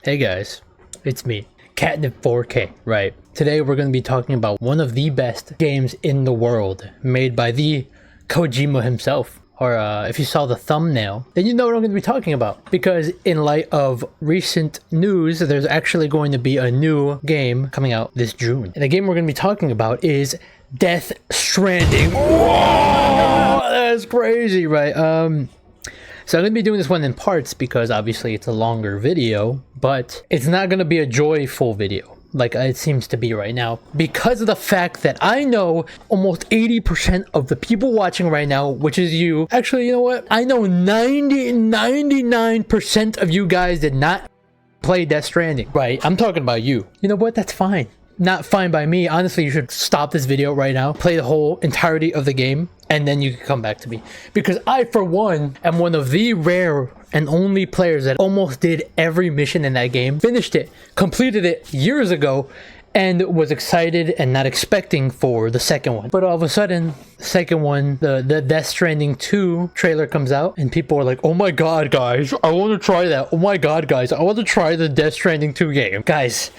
Hey guys, it's me, Catnip 4K, right? Today we're going to be talking about one of the best games in the world, made by the Kojima himself. Or if you saw the thumbnail, then you know what I'm going to be talking about. Because in light of recent news, there's actually going to be a new game coming out this June. And the game we're going to be talking about is Death Stranding. Whoa, that's crazy, right? So I'm going to be doing this one in parts because obviously it's a longer video, but it's not going to be a joyful video like it seems to be right now, because of the fact that I know almost 80% of the people watching right now, which is you. Actually, you know what? I know 99% of you guys did not play Death Stranding, right? I'm talking about you. You know what? That's fine. Not fine by me. Honestly, you should stop this video right now, play the whole entirety of the game, and then you can come back to me. Because I, for one, am one of the rare and only players that almost did every mission in that game, finished it, completed it years ago, and was excited and not expecting for the second one. But all of a sudden, the second one, the Death Stranding 2 trailer comes out, and people are like, oh my god, guys, I want to try that. Oh my god, guys, I want to try the Death Stranding 2 game. Guys,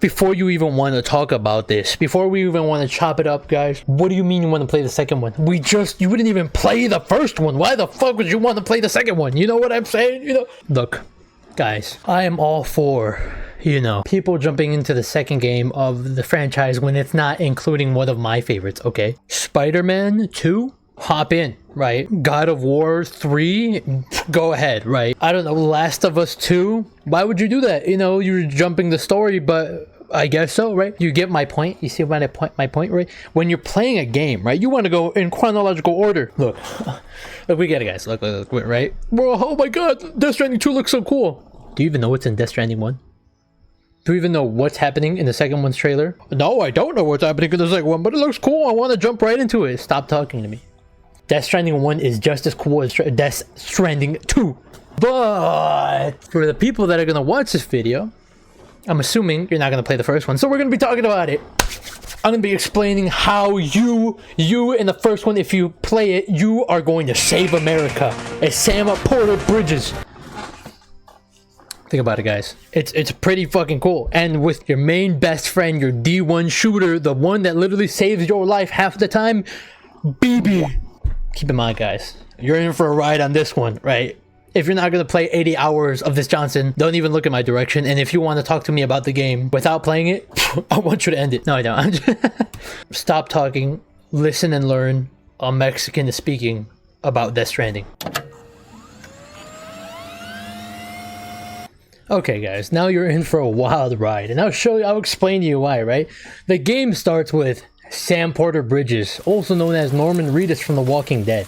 before you even want to talk about this, before we even want to chop it up, guys, what do you mean you want to play the second one? You wouldn't even play the first one. Why the fuck would you want to play the second one? You know what I'm saying? You know, look, guys, I am all for, you know, people jumping into the second game of the franchise when it's not including one of my favorites, okay? Spider-Man 2? Hop in, right? God of War 3, go ahead, right? I don't know, Last of Us 2, why would you do that? You know, you're jumping the story, but I guess so, right? You get my point. You see my point, right? When you're playing a game, right, you want to go in chronological order. Look, we get it, guys. Look, right? Bro, oh my god, Death Stranding 2 looks so cool. Do you even know what's in Death Stranding 1? Do you even know what's happening in the second one's trailer? No, I don't know what's happening in the second one, but it looks cool. I want to jump right into it. Stop talking to me. Death Stranding 1 is just as cool as Death Stranding 2. But for the people that are going to watch this video, I'm assuming you're not going to play the first one. So we're going to be talking about it. I'm going to be explaining how you in the first one, if you play it, you are going to save America. As Sam Porter Bridges. Think about it, guys. It's pretty fucking cool. And with your main best friend, your D1 shooter, the one that literally saves your life half the time, BB. Keep in mind, guys, you're in for a ride on this one, right? If you're not going to play 80 hours of this Johnson, don't even look in my direction. And if you want to talk to me about the game without playing it, I want you to end it. No, I don't. Stop talking, listen and learn. A Mexican is speaking about Death Stranding. Okay, guys, now you're in for a wild ride. And I'll explain to you why, right? The game starts with Sam Porter Bridges, also known as Norman Reedus from The Walking Dead.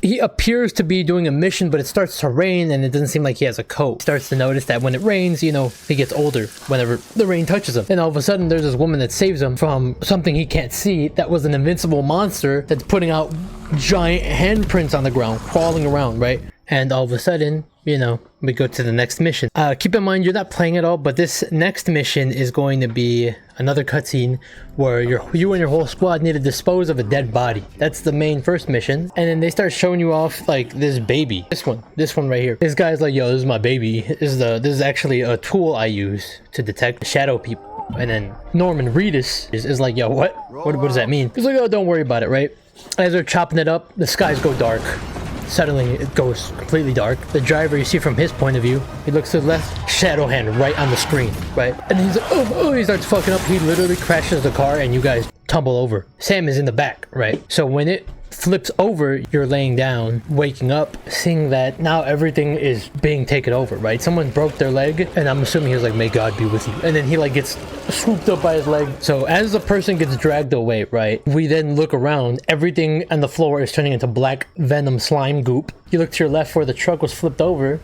He appears to be doing a mission, but it starts to rain and it doesn't seem like he has a coat. He starts to notice that when it rains, you know, he gets older whenever the rain touches him. And all of a sudden, there's this woman that saves him from something he can't see that was an invincible monster that's putting out giant handprints on the ground, crawling around, right? And all of a sudden, you know, we go to the next mission. Keep in mind, you're not playing at all, but this next mission is going to be another cutscene where you and your whole squad need to dispose of a dead body. That's the main first mission. And then they start showing you off like this baby. This one right here. This guy's like, yo, this is my baby. This is actually a tool I use to detect shadow people. And then Norman Reedus is like, yo, what does that mean? He's like, oh, don't worry about it, right? As they're chopping it up, the skies go dark. Suddenly, it goes completely dark. The driver, you see from his point of view, he looks to the left, shadow hand right on the screen, right? And he's like, oh, he starts fucking up. He literally crashes the car and you guys tumble over. Sam is in the back, right? So when it flips over, you're laying down, waking up, seeing that now everything is being taken over, right? Someone broke their leg, and I'm assuming he was like, may God be with you. And then he like gets swooped up by his leg. So as the person gets dragged away, right, we then look around. Everything on the floor is turning into black venom slime goop. You look to your left where the truck was flipped over.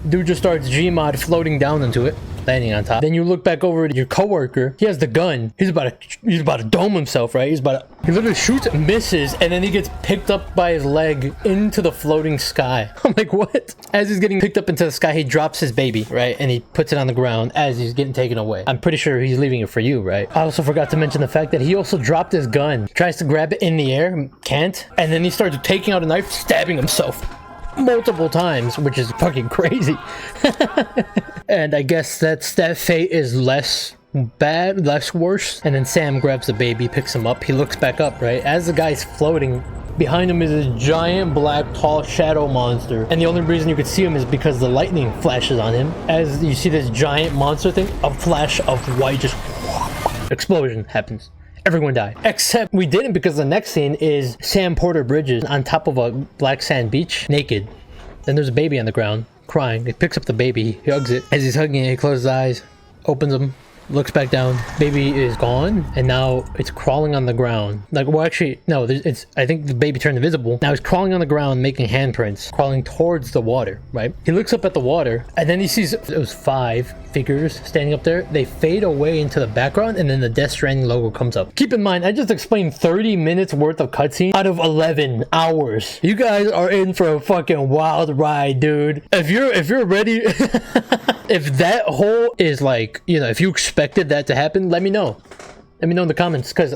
Dude just starts Gmod floating down into it, landing on top. Then you look back over at your coworker. He has the gun. He's about to dome himself, right? He literally shoots, misses, and then he gets picked up by his leg into the floating sky. I'm like, what? As he's getting picked up into the sky, he drops his baby, right? And he puts it on the ground as he's getting taken away. I'm pretty sure he's leaving it for you, right? I also forgot to mention the fact that he also dropped his gun. Tries to grab it in the air, can't. And then he starts taking out a knife, stabbing himself. multiple times, which is fucking crazy. And I guess that fate is less bad, less worse. And then Sam grabs the baby, picks him up. He looks back up, right? As the guy's floating, behind him is a giant black tall shadow monster, and the only reason you could see him is because the lightning flashes on him. As you see this giant monster thing, a flash of white, just explosion happens. Everyone died. Except we didn't, because the next scene is Sam Porter Bridges on top of a black sand beach, naked. Then there's a baby on the ground, crying. He picks up the baby, he hugs it. As he's hugging it, he closes his eyes, opens them, looks back down. Baby is gone, and now it's crawling on the ground. Like, well, actually, no, I think the baby turned invisible. Now it's crawling on the ground, making handprints, crawling towards the water, right? He looks up at the water, and then he sees it was 5 figures standing up there. They fade away into the background, and then the Death Stranding logo comes up. Keep in mind, I just explained 30 minutes worth of cutscene out of 11 hours. You guys are in for a fucking wild ride, dude. If you're ready, if that hole is like, you know, if you expected that to happen, let me know. Let me know in the comments, because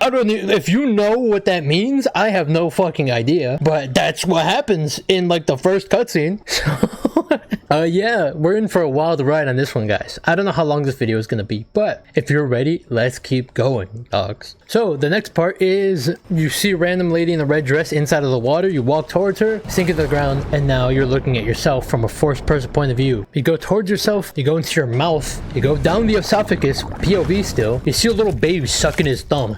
I don't know if you know what that means. I have no fucking idea, but that's what happens in like the first cutscene. So yeah, we're in for a wild ride on this one, guys. I don't know how long this video is gonna be, but if you're ready, let's keep going, dogs. So the next part is you see a random lady in a red dress inside of the water. You walk towards her, sink into the ground, and now you're looking at yourself from a first person point of view. You go towards yourself, you go into your mouth, you go down the esophagus, POV still. You see a little baby sucking his thumb.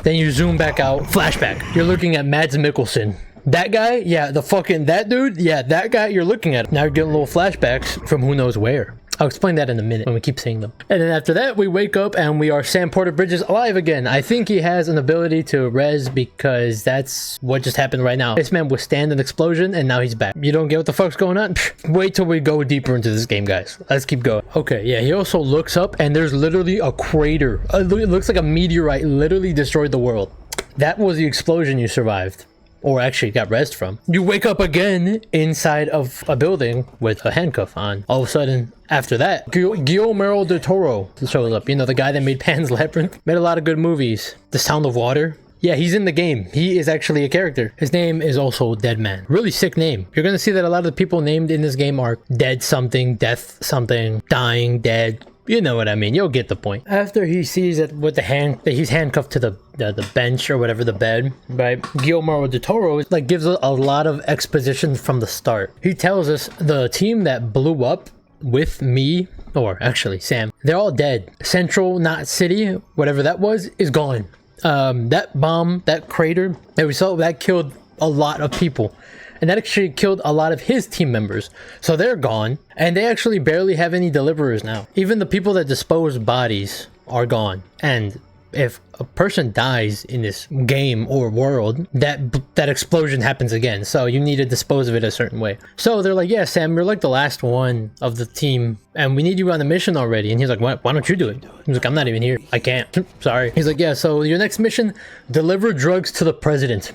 Then you zoom back out, flashback. You're looking at Mads Mikkelsen. That guy, yeah, that dude, yeah, that guy you're looking at. Now you're getting little flashbacks from who knows where. I'll explain that in a minute when we keep seeing them. And then after that, we wake up and we are Sam Porter Bridges alive again. I think he has an ability to res, because that's what just happened right now. This man withstand an explosion and now he's back. You don't get what the fuck's going on? Wait till we go deeper into this game, guys. Let's keep going. Okay, yeah, he also looks up and there's literally a crater. It looks like a meteorite literally destroyed the world. That was the explosion you survived. Or actually got rezzed from. You wake up again inside of a building with a handcuff on. All of a sudden, after that, Guillermo del Toro shows up. You know, the guy that made Pan's Labyrinth. Made a lot of good movies. The Sound of Water. Yeah, he's in the game. He is actually a character. His name is also Dead Man. Really sick name. You're gonna see that a lot of the people named in this game are dead something, death something, dying, dead. You know what I mean. You'll get the point. After he sees that with the hand that he's handcuffed to the bench or whatever, the bed, right? Guillermo del Toro like gives a lot of exposition from the start. He tells us the team that blew up with me, or actually Sam, they're all dead. Central Knot City, whatever that was, is gone. That bomb, that crater that we saw, that killed a lot of people. And that actually killed a lot of his team members. So they're gone. And they actually barely have any deliverers now. Even the people that dispose bodies are gone. And if a person dies in this game or world, that explosion happens again. So you need to dispose of it a certain way. So they're like, yeah, Sam, you're like the last one of the team. And we need you on the mission already. And he's like, why don't you do it? He's like, I'm not even here. I can't. Sorry. He's like, yeah, so your next mission, deliver drugs to the president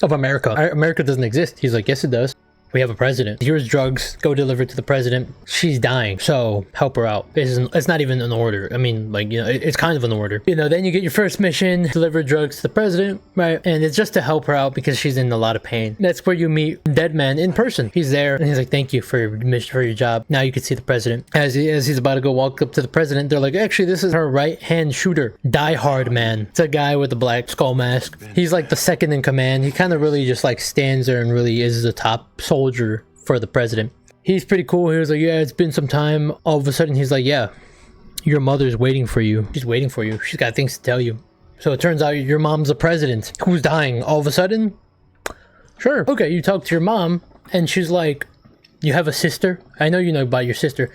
of America. America doesn't exist. He's like, yes, it does. We have a president. Here's drugs. Go deliver it to the president. She's dying, so help her out. It's not even an order. I mean, like, you know, it's kind of an order. You know, then you get your first mission, deliver drugs to the president, right? And it's just to help her out because she's in a lot of pain. That's where you meet Dead Man in person. He's there, and he's like, thank you for your mission, for your job. Now you can see the president. As he's about to go walk up to the president, they're like, actually, this is her right-hand shooter, Die Hard Man. It's a guy with a black skull mask. He's like the second in command. He kind of really just like stands there and really is the top soldier for the president. He's pretty cool. He was like, yeah, it's been some time. All of a sudden he's like, yeah, your mother's waiting for you. She's waiting for you. She's got things to tell you. So it turns out your mom's the president who's dying all of a sudden. Sure. Okay, you talk to your mom and she's like, you have a sister? I know you know about your sister.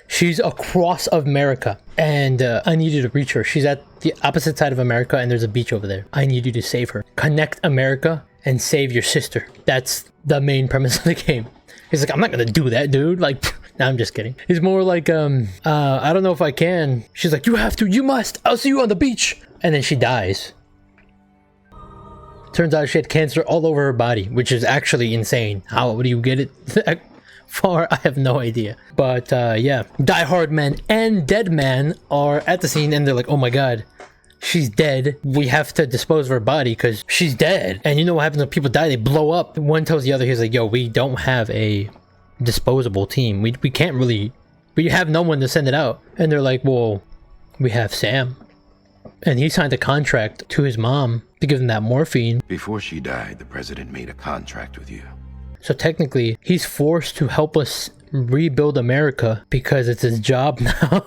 She's across America and I need you to reach her. She's at the opposite side of America and there's a beach over there. I need you to save her. Connect America and save your sister. That's the main premise of the game. He's like, I'm not gonna do that, dude. Like, nah, I'm just kidding. He's more like, I don't know if I can. She's like, you have to, you must. I'll see you on the beach. And then she dies. Turns out she had cancer all over her body, which is actually insane. How do you get it that far? I have no idea. But yeah, Die Hard Man and Dead Man are at the scene and they're like, oh my god, she's dead. We have to dispose of her body because she's dead. And you know what happens when people die? They blow up. One tells the other, he's like, yo, we don't have a disposable team. We can't really, we have no one to send it out. And they're like, well, we have Sam. And he signed a contract to his mom to give him that morphine. Before she died, the president made a contract with you. So technically, he's forced to help us rebuild America because it's his job now.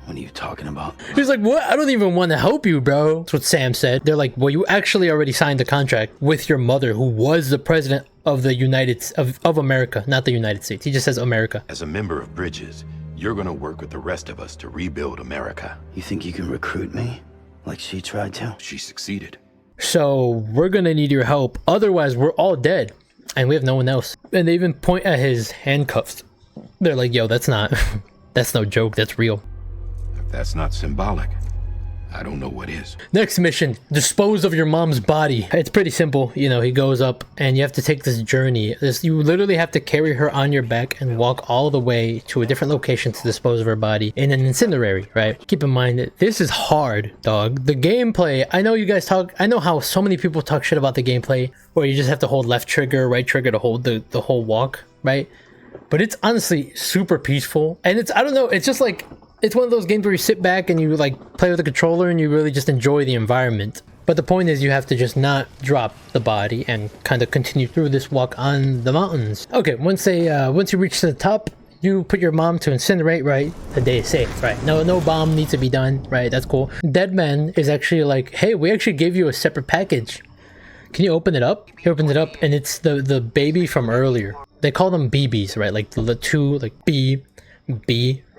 What are you talking about? He's like, what? I don't even want to help you, bro. That's what Sam said. They're like, well, you actually already signed the contract with your mother, who was the president of the of America, not the United States. He just says America. As a member of Bridges, you're gonna work with the rest of us to rebuild America. You think you can recruit me? Like she tried to? She succeeded. So we're gonna need your help. Otherwise, we're all dead. And we have no one else. And they even point at his handcuffs. They're like, yo, that's not, that's no joke. That's real. If that's not symbolic, I don't know what is. Next mission, dispose of your mom's body. It's pretty simple. You know, he goes up and you have to take this journey. You literally have to carry her on your back and walk all the way to a different location to dispose of her body in an incendiary, right? Keep in mind that this is hard, dog. The gameplay, I know you guys talk, I know how so many people talk shit about the gameplay where you just have to hold left trigger, right trigger to hold the whole walk, right? But it's honestly super peaceful. And it's, I don't know, it's just like, it's one of those games where you sit back and you like play with the controller and you really just enjoy the environment. But the point is you have to just not drop the body and kind of continue through this walk on the mountains. Okay, once you reach the top, you put your mom to incinerate, right? The day is safe, right? No bomb needs to be done, right? That's cool. Deadman is actually like, hey, we actually gave you a separate package. Can you open it up? He opens it up and it's the baby from earlier. They call them BBs, right? Like the two, like B,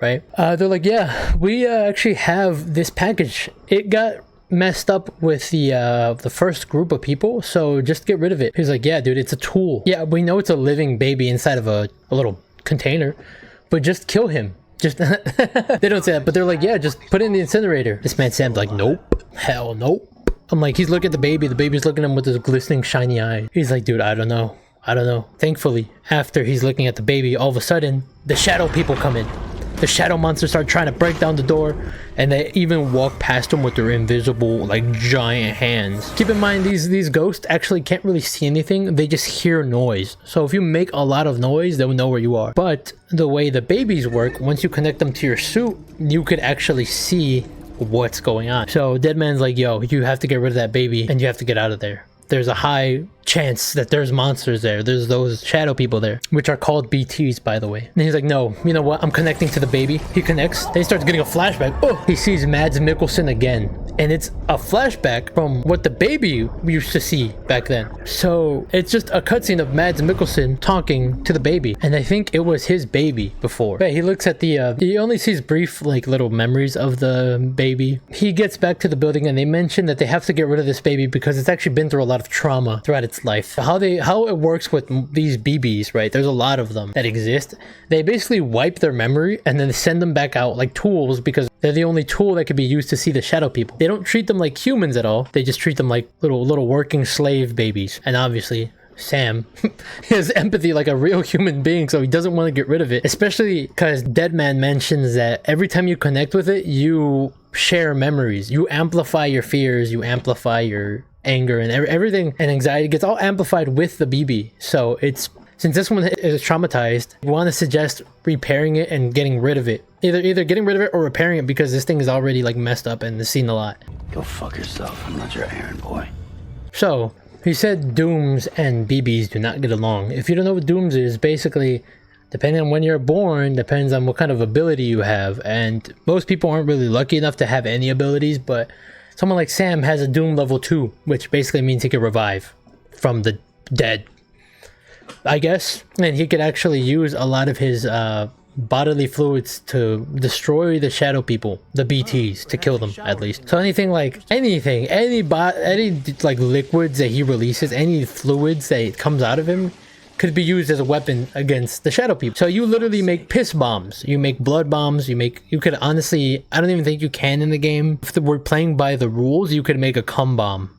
right? They're like, yeah, we actually have this package. It got messed up with the first group of people, so just get rid of it. He's like, yeah, dude, it's a tool. Yeah, we know it's a living baby inside of a little container, but just kill him. Just they don't say that, but they're like, yeah, just put it in the incinerator. This man Sam's like, nope, hell nope. I'm like, he's looking at the baby. The baby's looking at him with his glistening shiny eye. He's like, dude, I don't know. Thankfully, after he's looking at the baby, all of a sudden, the shadow people come in. The shadow monsters start trying to break down the door, and they even walk past him with their invisible, like, giant hands. Keep in mind, these ghosts actually can't really see anything. They just hear noise. So if you make a lot of noise, they'll know where you are. But the way the babies work, once you connect them to your suit, you could actually see what's going on. So Deadman's like, yo, you have to get rid of that baby, and you have to get out of there. There's a high chance that there's monsters there. There's those shadow people there, which are called BTs, by the way. And he's like, no, you know what? I'm connecting to the baby. He connects. Then he starts getting a flashback. Oh, he sees Mads Mikkelsen again. And it's a flashback from what the baby we used to see back then. So it's just a cutscene of Mads Mikkelsen talking to the baby. And I think it was his baby before. But he looks at he only sees brief, like, little memories of the baby. He gets back to the building and they mention that they have to get rid of this baby because it's actually been through a lot of trauma throughout its life. How it works with these BBs, right? There's a lot of them that exist. They basically wipe their memory and then send them back out like tools because they're the only tool that can be used to see the shadow people. They don't treat them like humans at all. They just treat them like little working slave babies. And obviously, Sam has empathy like a real human being, so he doesn't want to get rid of it. Especially because Deadman mentions that every time you connect with it, you share memories. You amplify your fears, you amplify your anger, and everything and anxiety gets all amplified with the BB. So since this one is traumatized, we want to suggest repairing it and getting rid of it. Either getting rid of it or repairing it because this thing is already like messed up and has seen a lot. Go fuck yourself. I'm not your errand boy. So he said Dooms and BBs do not get along. If you don't know what Dooms is, basically, depending on when you're born, depends on what kind of ability you have. And most people aren't really lucky enough to have any abilities, but someone like Sam has a Doom level 2, which basically means he can revive from the dead, I guess. And he could actually use a lot of his bodily fluids to destroy the shadow people, the BTs, to kill them at least. So any like liquids that he releases, any fluids that comes out of him could be used as a weapon against the shadow people. So you literally make piss bombs, you make blood bombs, you could honestly, I don't even think you can in the game. If we're playing by the rules, you could make a cum bomb.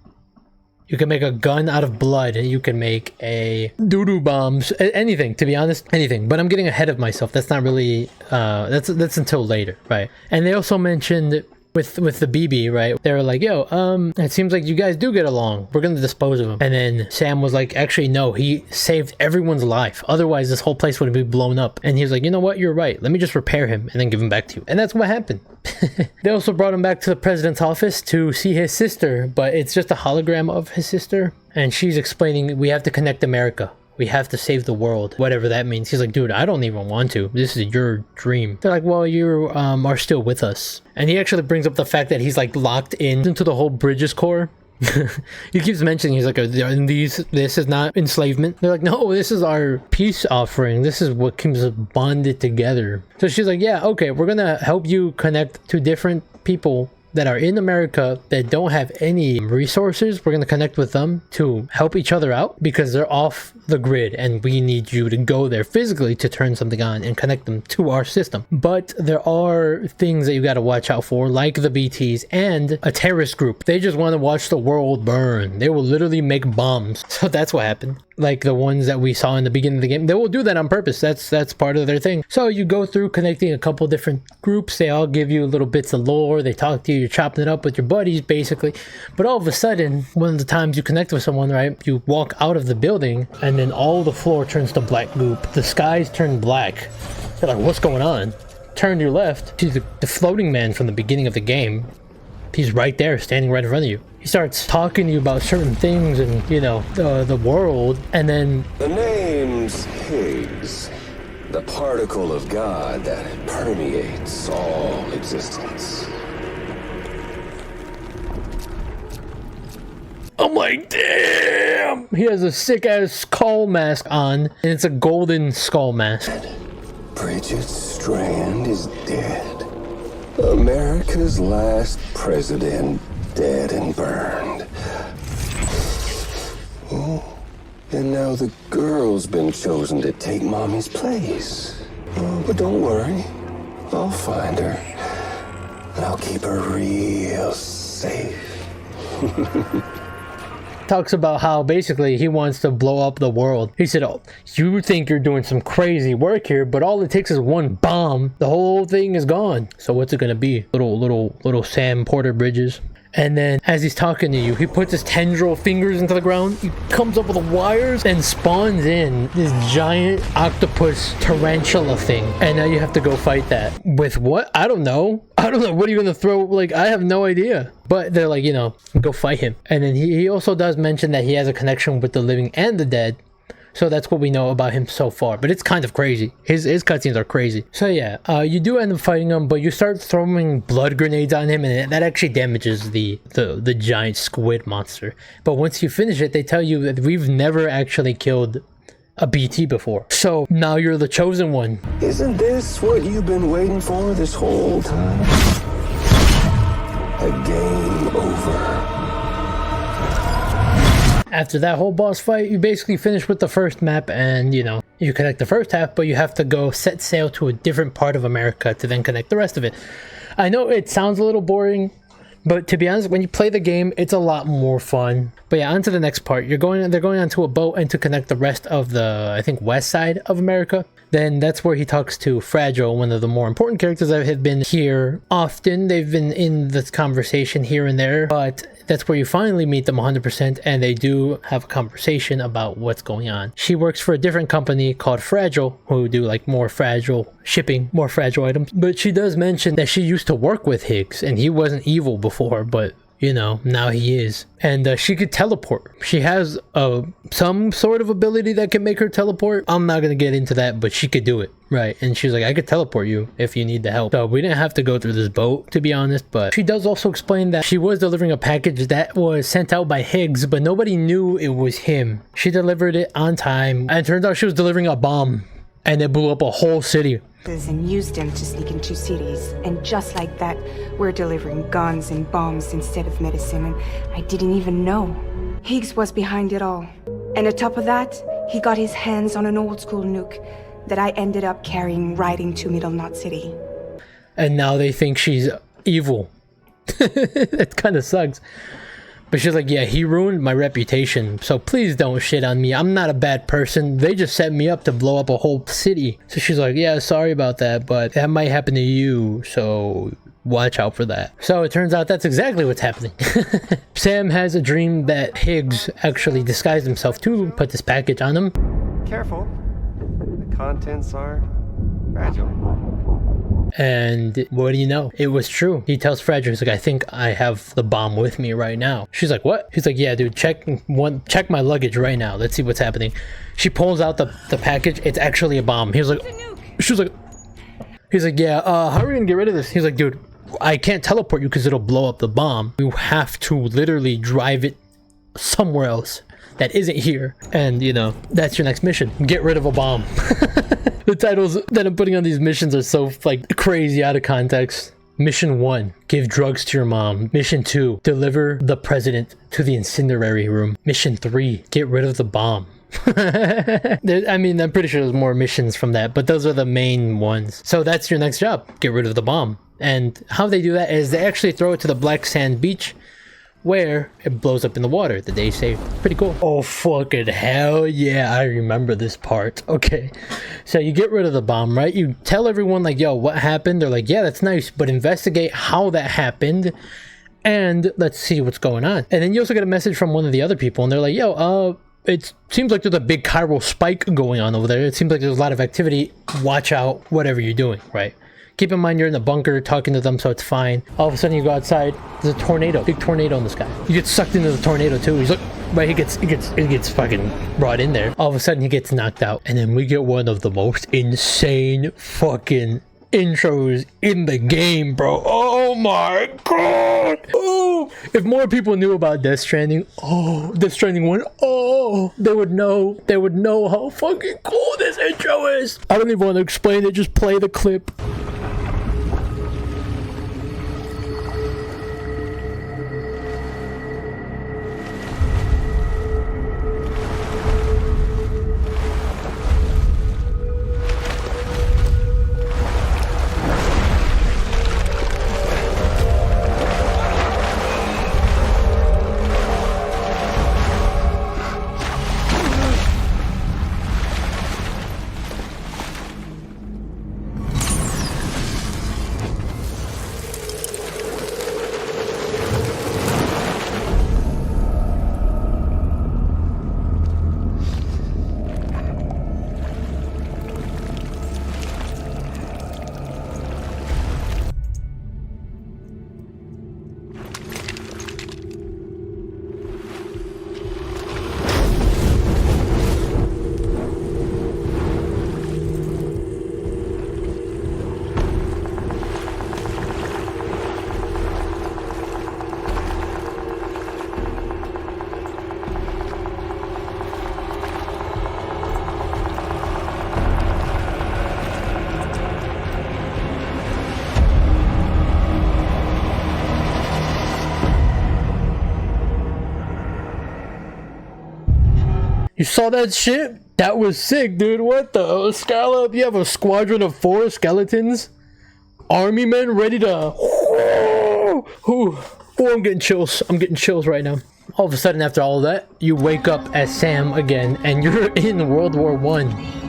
You can make a gun out of blood. You can make a doo-doo bombs. Anything, to be honest, anything. But I'm getting ahead of myself. That's not really, that's until later, right? And they also mentioned with the BB, right? They were like, yo, it seems like you guys do get along. We're gonna dispose of him. And then Sam was like, actually, no, he saved everyone's life. Otherwise, this whole place would be blown up. And he was like, you know what? You're right. Let me just repair him and then give him back to you. And that's what happened. They also brought him back to the president's office to see his sister, but it's just a hologram of his sister. And she's explaining, we have to connect America. We have to save the world, whatever that means. He's like, dude, I don't even want to. This is your dream. They're like, well, you are still with us. And he actually brings up the fact that he's like locked into the whole Bridges Corps. He keeps mentioning, he's like, this is not enslavement. They're like, no, this is our peace offering. This is what keeps us bonded together. So she's like, yeah, okay, we're gonna help you connect to different people that are in America that don't have any resources. We're going to connect with them to help each other out because they're off the grid and we need you to go there physically to turn something on and connect them to our system. But there are things that you got to watch out for, like the BTs and a terrorist group. They just want to watch the world burn. They will literally make bombs. So that's what happened. Like the ones that we saw in the beginning of the game. They will do that on purpose. That's part of their thing. So you go through connecting a couple different groups. They all give you little bits of lore. They talk to you. You're chopping it up with your buddies, basically. But all of a sudden, one of the times you connect with someone, right, you walk out of the building and then all the floor turns to black goop. The skies turn black. You're like, what's going on? Turn to your left. See the floating man from the beginning of the game. He's right there, standing right in front of you. He starts talking to you about certain things and, you know, the world, and then... The name's Higgs, the particle of God that permeates all existence. I'm like, damn! He has a sick-ass skull mask on, and it's a golden skull mask. Bridget Strand is dead. America's last president dead and burned. Oh, and now the girl's been chosen to take Mommy's place. Oh, but don't worry, I'll find her. And I'll keep her real safe. Talks about how basically he wants to blow up the world. He said, oh, you think you're doing some crazy work here, but all it takes is one bomb. The whole thing is gone. So what's it gonna be? Little Sam Porter Bridges. And then as he's talking to you, he puts his tendril fingers into the ground. He comes up with the wires and spawns in this giant octopus tarantula thing. And now you have to go fight that. With what? I don't know. What are you going to throw? Like, I have no idea. But they're like, you know, go fight him. And then he also does mention that he has a connection with the living and the dead. So that's what we know about him so far. But it's kind of crazy. His cutscenes are crazy. So yeah, you do end up fighting him, but you start throwing blood grenades on him, and that actually damages the giant squid monster. But once you finish it, they tell you that we've never actually killed a BT before. So now you're the chosen one. Isn't this what you've been waiting for this whole time? A game over. After that whole boss fight, you basically finish with the first map and, you know, you connect the first half, but you have to go set sail to a different part of America to then connect the rest of it. I know it sounds a little boring, but to be honest, when you play the game, it's a lot more fun. But yeah, on to the next part. They're going onto a boat and to connect the rest of the, I think, west side of America. Then that's where he talks to Fragile, one of the more important characters that have been here often. They've been in this conversation here and there, but that's where you finally meet them 100%, and they do have a conversation about what's going on. She works for a different company called Fragile, who do like more fragile shipping, more fragile items. But she does mention that she used to work with Higgs, and he wasn't evil before, but you know, now he is. And she could teleport. She has some sort of ability that can make her teleport. I'm not gonna get into that, but she could do it, right? And she's like, I could teleport you if you need the help. So we didn't have to go through this boat, to be honest, but she does also explain that she was delivering a package that was sent out by Higgs, but nobody knew it was him. She delivered it on time, and it turns out she was delivering a bomb, and it blew up a whole city. And used them to sneak into cities, and just like that, we're delivering guns and bombs instead of medicine, and I didn't even know. Higgs was behind it all. And on top of that, he got his hands on an old school nuke that I ended up carrying right into Middle Knot City. And now they think she's evil. That kind of sucks. But she's like, yeah, he ruined my reputation, so please don't shit on me. I'm not a bad person. They just set me up to blow up a whole city. So she's like, yeah, sorry about that, but that might happen to you, so watch out for that. So it turns out that's exactly what's happening. Sam has a dream that Higgs actually disguised himself to put this package on him. Careful. The contents are fragile. And what do you know? It was true. He tells Frederick, he's like, I think I have the bomb with me right now. She's like, what? He's like, yeah, dude, check my luggage right now. Let's see what's happening. She pulls out the package. It's actually a bomb. He was like, she was like, he's like, yeah, how are we gonna get rid of this? He's like, dude, I can't teleport you because it'll blow up the bomb. You have to literally drive it somewhere else that isn't here. And you know, that's your next mission. Get rid of a bomb. The titles that I'm putting on these missions are so like crazy out of context. Mission 1, give drugs to your mom. Mission 2, deliver the president to the incendiary room. Mission 3, get rid of the bomb. I mean, I'm pretty sure there's more missions from that, but those are the main ones. So that's your next job, get rid of the bomb. And how they do that is they actually throw it to the black sand beach where it blows up in the water that they saved. Pretty cool. Oh fucking hell yeah, I remember this part. Okay, so you get rid of the bomb, right? You tell everyone like, yo, what happened? They're like, yeah, that's nice, but investigate how that happened and let's see what's going on. And then you also get a message from one of the other people and they're like, yo, it seems like there's a big chiral spike going on over there. It seems like there's a lot of activity. Watch out, whatever you're doing, right? Keep in mind you're in the bunker talking to them, so it's fine. All of a sudden you go outside, there's a tornado, big tornado in the sky. You get sucked into the tornado too. He's like, but he gets fucking brought in there. All of a sudden he gets knocked out, and then we get one of the most insane fucking intros in the game, bro. Oh my god. Oh, if more people knew about Death Stranding, Death Stranding 1, they would know how fucking cool this intro is. I don't even want to explain it, just play the clip. You saw that shit? That was sick, dude. What the? Scallop, you have a squadron of 4 skeletons? Army men ready to... Oh, I'm getting chills. I'm getting chills right now. All of a sudden, after all of that, you wake up as Sam again, and you're in World War I.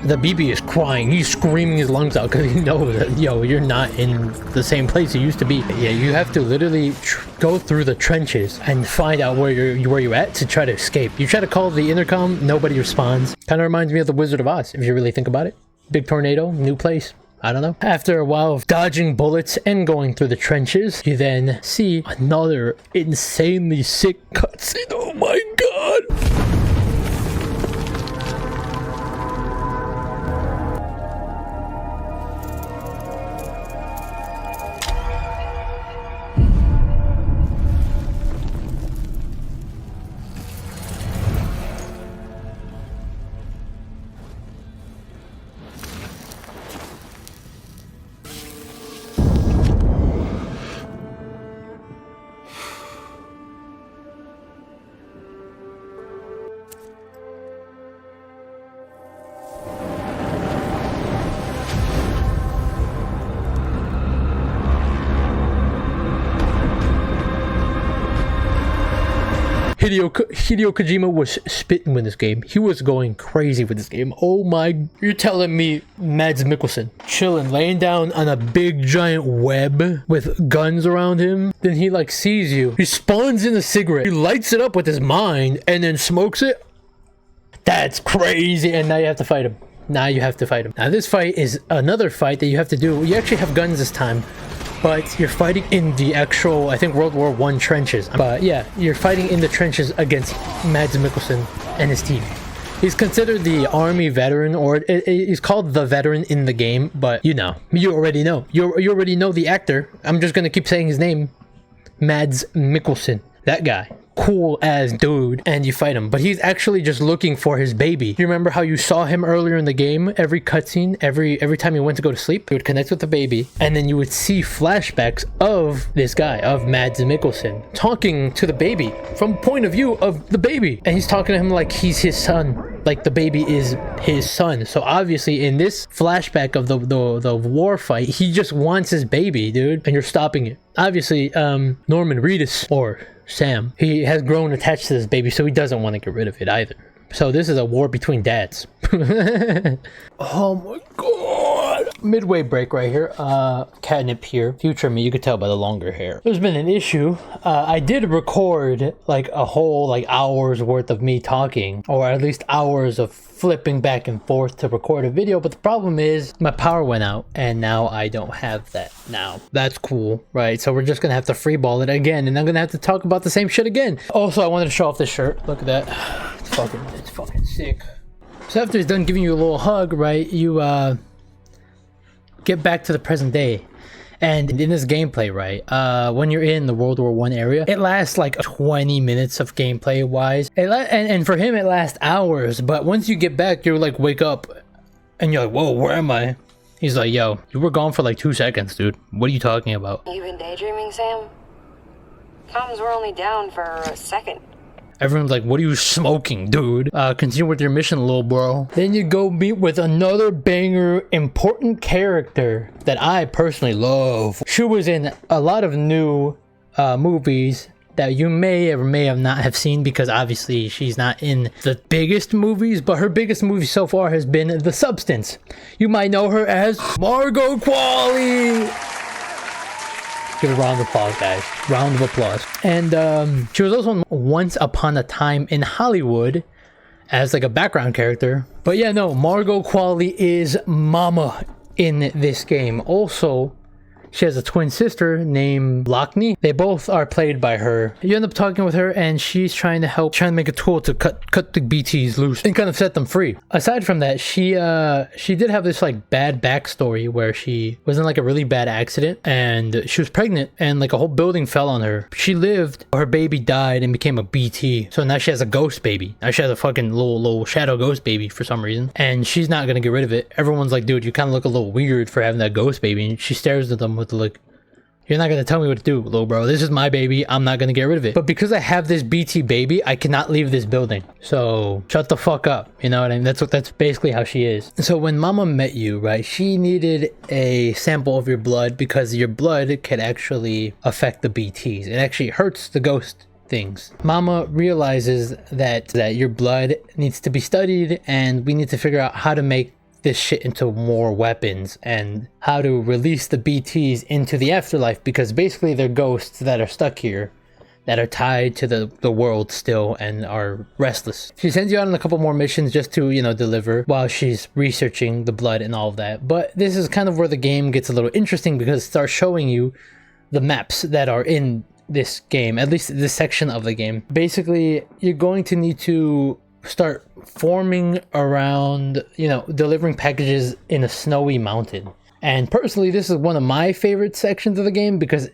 The BB is crying. He's screaming his lungs out because he knows that, yo, you're not in the same place you used to be. Yeah, you have to literally go through the trenches and find out where you're at to try to escape. You try to call the intercom, nobody responds. Kind of reminds me of the Wizard of Oz, if you really think about it. Big tornado, new place. I don't know. After a while of dodging bullets and going through the trenches, you then see another insanely sick cutscene. Oh my god! Hideo Kojima was spitting with this game. He was going crazy with this game. Oh my, you're telling me Mads Mikkelsen chilling, laying down on a big giant web with guns around him. Then he like sees you. He spawns in a cigarette. He lights it up with his mind and then smokes it. That's crazy. And now you have to fight him. Now you have to fight him. Now this fight is another fight that you have to do. You actually have guns this time, but you're fighting in the actual, I think, World War I trenches. But yeah, you're fighting in the trenches against Mads Mikkelsen and his team. He's considered the army veteran, or he's called the veteran in the game, but you already know. You already know the actor. I'm just gonna keep saying his name. Mads Mikkelsen. That guy. Cool as dude, and you fight him, but he's actually just looking for his baby. You remember how you saw him earlier in the game? Every cutscene, every time he went to go to sleep, he would connect with the baby, and then you would see flashbacks of this guy, of Mads Mikkelsen, talking to the baby from point of view of the baby, and he's talking to him like he's his son, like the baby is his son. So obviously in this flashback of the war fight, he just wants his baby, dude, and you're stopping it. Obviously Norman Reedus, or Sam, he has grown attached to this baby, so he doesn't want to get rid of it either. So this is a war between dads. Oh my god. Midway break right here. Catnip here. Future me, you could tell by the longer hair. There's been an issue. I did record like a whole like hour's worth of me talking, or at least hours of flipping back and forth to record a video, but the problem is my power went out and now I don't have that now. That's cool, right? So we're just gonna have to freeball it again, and I'm gonna have to talk about the same shit again. Also, I wanted to show off this shirt. Look at that. It's fucking sick. So after he's done giving you a little hug, right, you get back to the present day. And in this gameplay, right, when you're in the World War I area, it lasts like 20 minutes of gameplay wise. And for him, it lasts hours. But once you get back, you're like, wake up and you're like, whoa, where am I? He's like, yo, you were gone for like 2 seconds, dude. What are you talking about? You been daydreaming, Sam? Comms were only down for a second. Everyone's like, what are you smoking, dude? Continue with your mission, little bro. Then you go meet with another banger, important character that I personally love. She was in a lot of new movies that you may or may have not have seen, because obviously she's not in the biggest movies, but her biggest movie so far has been The Substance. You might know her as Margot Qualley. Give a round of applause, guys. Round of applause. And she was also Once Upon a Time in Hollywood as like a background character. But yeah, no, Margot Qualley is Mama in this game. Also, she has a twin sister named Lockney. They both are played by her. You end up talking with her, and she's trying to make a tool to cut the BTs loose and kind of set them free. Aside from that, she did have this like bad backstory where she was in like a really bad accident and she was pregnant, and like a whole building fell on her. She lived, her baby died and became a BT. So now she has a ghost baby. Now she has a fucking little shadow ghost baby for some reason, and she's not gonna get rid of it. Everyone's like, dude, you kind of look a little weird for having that ghost baby, and she stares at them with the like, you're not gonna tell me what to do, little bro. This is my baby. I'm not gonna get rid of it. But because I have this BT baby, I cannot leave this building. So shut the fuck up. You know what I mean? That's basically how she is. So when Mama met you, right, she needed a sample of your blood because your blood can actually affect the BTs. It actually hurts the ghost things. Mama realizes that your blood needs to be studied, and we need to figure out how to make this shit into more weapons and how to release the BTs into the afterlife, because basically they're ghosts that are stuck here, that are tied to the world still and are restless. She sends you out on a couple more missions just to, you know, deliver while she's researching the blood and all of that. But this is kind of where the game gets a little interesting, because it starts showing you the maps that are in this game, at least this section of the game. Basically, you're going to need to start forming around, you know, delivering packages in a snowy mountain. And personally, this is one of my favorite sections of the game, because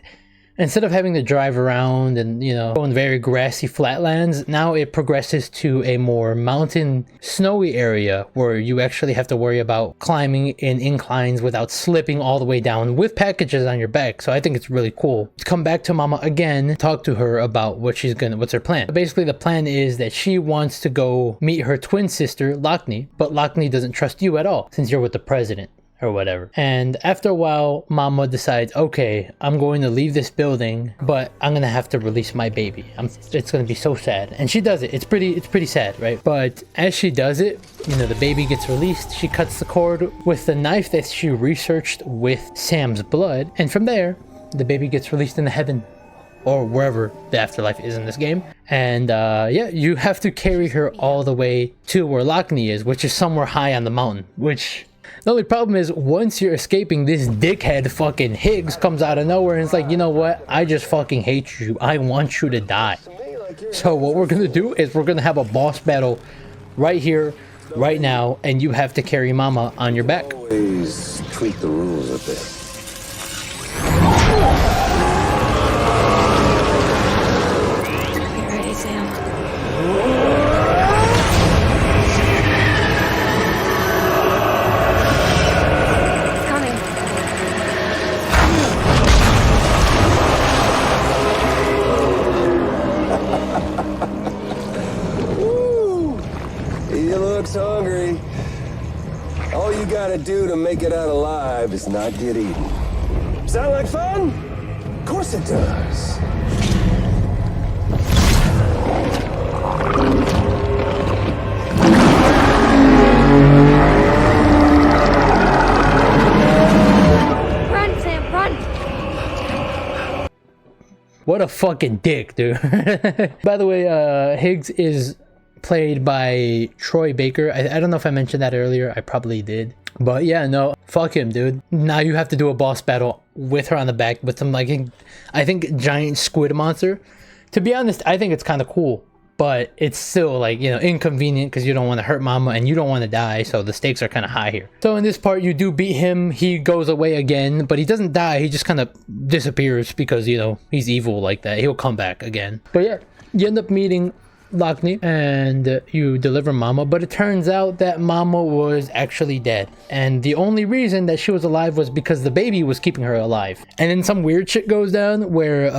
instead of having to drive around and, you know, go in very grassy flatlands, now it progresses to a more mountain snowy area where you actually have to worry about climbing in inclines without slipping all the way down with packages on your back. So I think it's really cool. Come back to Mama again, talk to her about what's her plan. Basically, the plan is that she wants to go meet her twin sister, Lockney, but Lockney doesn't trust you at all since you're with the president. or whatever. And after a while, Mama decides, okay, I'm going to leave this building, but I'm gonna have to release my baby. It's gonna be so sad. And she does it. It's pretty sad, right? But as she does it, you know, the baby gets released. She cuts the cord with the knife that she researched with Sam's blood, and from there, the baby gets released into heaven, or wherever the afterlife is in this game. And yeah, you have to carry her all the way to where Lockney is, which is somewhere high on the mountain. Which, the only problem is, once you're escaping, this dickhead fucking Higgs comes out of nowhere and it's like, you know what, I just fucking hate you, I want you to die. So what we're gonna do is we're gonna have a boss battle right here, right now, and you have to carry Mama on your back. Always tweak the rules a bit. Get ready, Sam. It's coming. Woo! He looks hungry. All you gotta do to make it out alive is not get eaten. Sound like fun? Of course it does. Run, Sam, run! What a fucking dick, dude. By the way, Higgs is played by Troy Baker. I don't know if I mentioned that earlier. I probably did. But yeah, no, fuck him, dude. Now you have to do a boss battle with her on the back with some, like, I think giant squid monster. To be honest, I think it's kind of cool, but it's still, like, you know, inconvenient because you don't want to hurt Mama and you don't want to die, so the stakes are kind of high here. So in this part, you do beat him. He goes away again, but he doesn't die. He just kind of disappears because, you know, he's evil like that. He'll come back again. But yeah, you end up meeting Lockney and you deliver Mama, but it turns out that Mama was actually dead, and the only reason that she was alive was because the baby was keeping her alive. And then some weird shit goes down where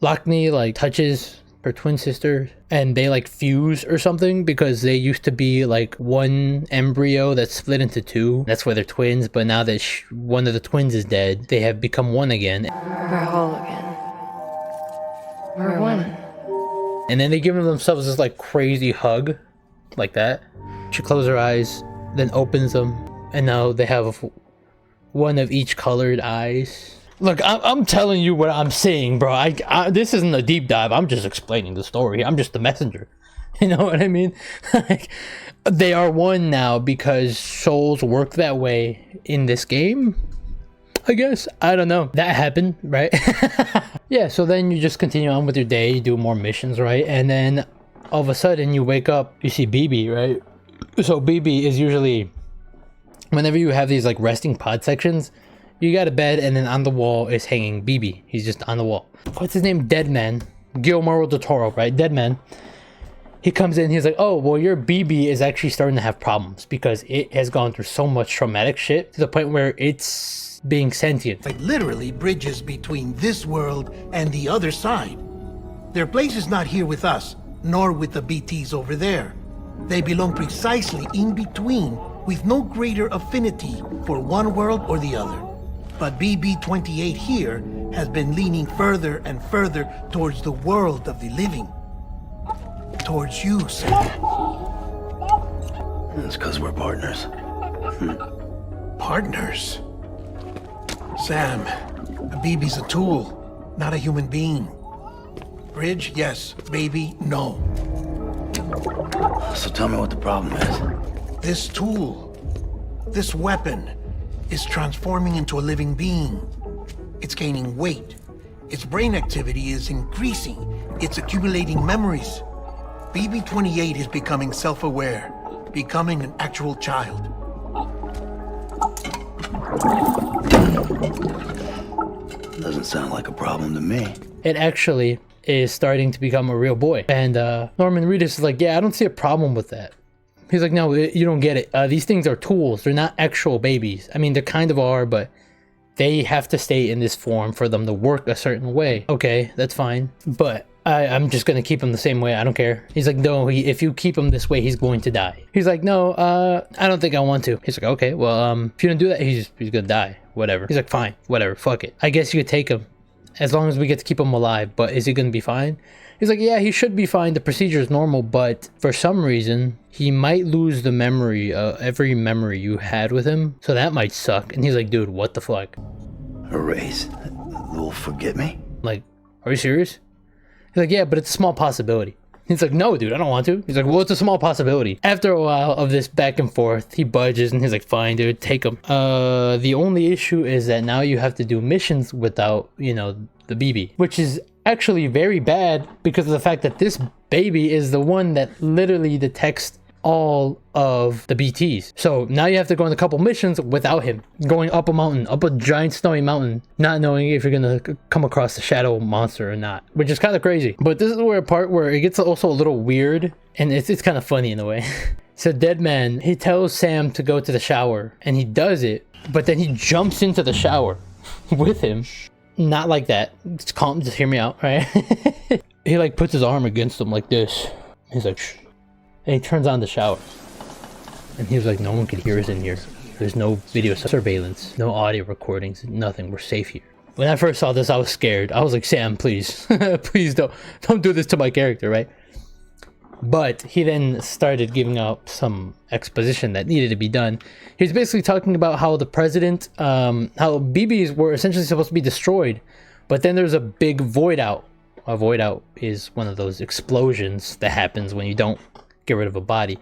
Lockney like touches her twin sister and they like fuse or something, because they used to be like one embryo that split into two. That's why they're twins, but now that one of the twins is dead, they have become one again. We're whole again. We're one. And then they give themselves this like crazy hug, like that. She closes her eyes, then opens them, and now they have one of each colored eyes. Look, I'm telling you what I'm saying, bro. This isn't a deep dive. I'm just explaining the story. I'm just the messenger. You know what I mean? Like, they are one now because souls work that way in this game, I guess. I don't know. That happened, right? Yeah, so then you just continue on with your day, you do more missions, right? And then all of a sudden you wake up, you see BB, right? So BB is usually, whenever you have these like resting pod sections, you got a bed and then on the wall is hanging BB. He's just on the wall. What's his name? Deadman. Guillermo del Toro, right? Deadman. He comes in, he's like, oh, well, your BB is actually starting to have problems because it has gone through so much traumatic shit to the point where it's being sentient. Like literally bridges between this world and the other side. Their place is not here with us, nor with the BTs over there. They belong precisely in between, with no greater affinity for one world or the other. But BB-28 here has been leaning further and further towards the world of the living. Towards you, Sam. It's because we're partners. Partners? Sam, a BB's a tool, not a human being. Bridge, yes. Baby, no. So tell me what the problem is. This tool, this weapon, is transforming into a living being. It's gaining weight. Its brain activity is increasing. It's accumulating memories. BB-28 is becoming self-aware, becoming an actual child. Doesn't sound like a problem to me. It actually is starting to become a real boy. And Norman Reedus is like, yeah, I don't see a problem with that. He's like, no, you don't get it. These things are tools. They're not actual babies. I mean, they kind of are, but they have to stay in this form for them to work a certain way. Okay, that's fine. But I'm just gonna keep him the same way. I don't care. He's like, no, if you keep him this way, he's going to die. He's like, no, I don't think I want to. He's like, okay, well, if you don't do that, he's gonna die. Whatever. He's like, fine, whatever, fuck it. I guess you could take him as long as we get to keep him alive, but is he gonna be fine? He's like, yeah, he should be fine. The procedure is normal, but for some reason, he might lose the memory, every memory you had with him. So that might suck. And he's like, dude, what the fuck? Erase? They'll forget me? Like, are you serious? He's like, yeah, but it's a small possibility. He's like, no, dude, I don't want to. He's like, well, it's a small possibility. After a while of this back and forth, he budges and he's like, fine, dude, take him. The only issue is that now you have to do missions without, you know, the BB, which is actually very bad because of the fact that this baby is the one that literally detects all of the BTs. So now you have to go on a couple missions without him, going up a mountain, up a giant snowy mountain, not knowing if you're gonna come across the shadow monster or not, which is kind of crazy. But this is where a part where it gets also a little weird, and it's kind of funny in a way. So Deadman, he tells Sam to go to the shower, and he does it, but then he jumps into the shower with him. Not like that. Just calm, just hear me out, right? He like puts his arm against him like this. He's like, shh. And he turns on the shower. And he was like, no one can hear us in here. There's no video surveillance, no audio recordings, nothing. We're safe here. When I first saw this, I was scared. I was like, Sam, please, please don't do this to my character, right? But he then started giving out some exposition that needed to be done. He's basically talking about how the president, how BBs were essentially supposed to be destroyed, but then there's a big void out. A void out is one of those explosions that happens when you don't get rid of a body.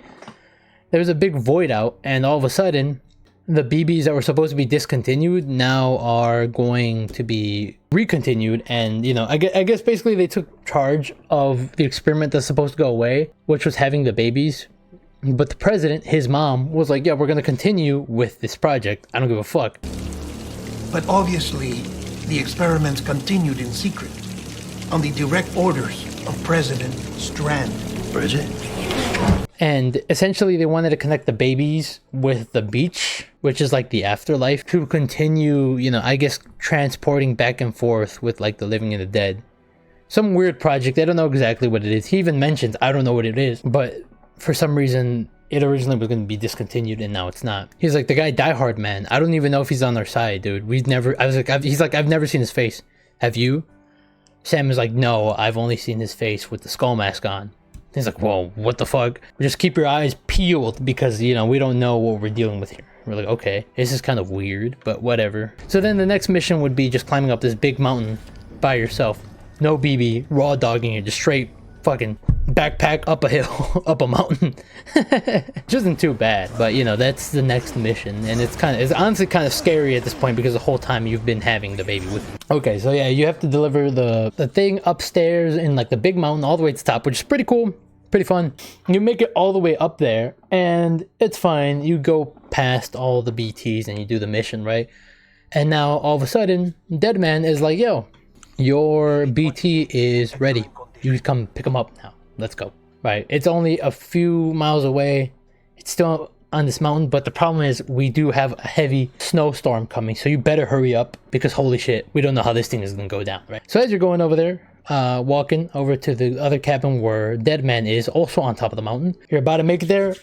There's a big void out, and all of a sudden, the BBs that were supposed to be discontinued now are going to be recontinued. And you know, I guess basically they took charge of the experiment that's supposed to go away, which was having the babies. But the president, his mom, was like, yeah, we're going to continue with this project. I don't give a fuck. But obviously, the experiments continued in secret, on the direct orders of President Strand. Bridget? And essentially they wanted to connect the babies with the beach, which is like the afterlife, to continue, you know, I guess transporting back and forth with like the living and the dead. Some weird project. I don't know exactly what it is. He even mentions, I don't know what it is, but for some reason it originally was going to be discontinued and now it's not. He's like, the guy Die Hard, man. I don't even know if he's on our side, dude. He's like, I've never seen his face. Have you? Sam is like, no, I've only seen his face with the skull mask on. He's like, whoa, what the fuck? Just keep your eyes peeled because, you know, we don't know what we're dealing with here. We're like, okay, this is kind of weird, but whatever. So then the next mission would be just climbing up this big mountain by yourself. No BB, raw dogging it, just straight fucking backpack up a hill, up a mountain. Which isn't too bad, but you know, that's the next mission. And it's honestly kind of scary at this point because the whole time you've been having the baby with you. Okay, so yeah, you have to deliver the thing upstairs in like the big mountain all the way to the top, which is pretty cool, pretty fun. You make it all the way up there and it's fine. You go past all the BTs and you do the mission, right? And now all of a sudden, Deadman is like, yo, your BT is ready. You come pick him up now. Let's go. Right. It's only a few miles away. It's still on this mountain, but the problem is we do have a heavy snowstorm coming. So you better hurry up because holy shit, we don't know how this thing is going to go down, right? So as you're going over there, walking over to the other cabin where Deadman is, also on top of the mountain, you're about to make it there.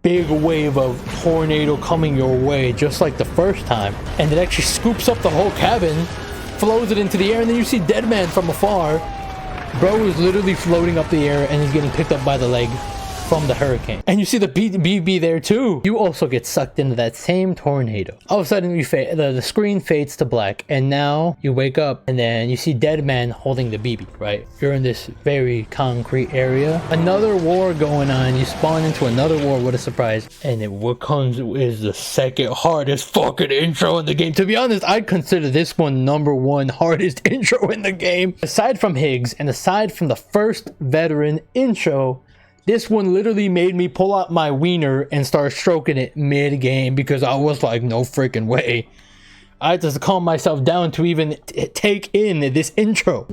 Big wave of tornado coming your way, just like the first time. And it actually scoops up the whole cabin, flows it into the air, and then you see Deadman from afar. Bro is literally floating up the air and he's getting picked up by the leg from the hurricane. And you see the BB there too. You also get sucked into that same tornado. All of a sudden, the screen fades to black and now you wake up and then you see Deadman holding the BB, right? You're in this very concrete area. Another war going on. You spawn into another war. What a surprise. And then what comes is the second hardest fucking intro in the game. To be honest, I'd consider this one #1 hardest intro in the game. Aside from Higgs and aside from the first veteran intro, this one literally made me pull out my wiener and start stroking it mid-game because I was like, no freaking way. I had to calm myself down to even take in this intro.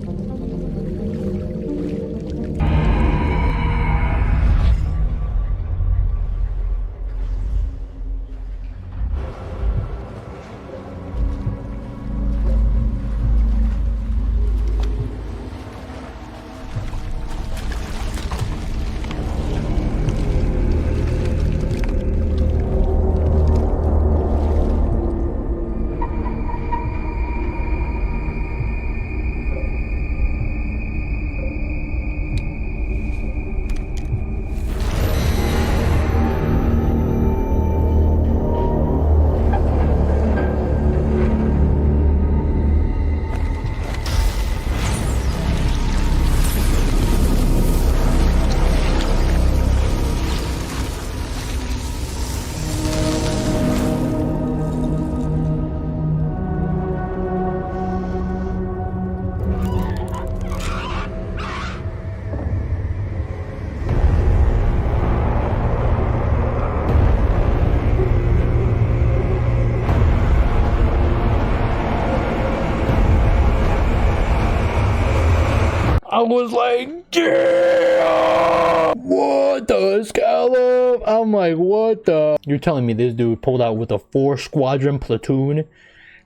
I was like, yeah! What the scallop? I'm like, what the? You're telling me this dude pulled out with a 4-squadron platoon,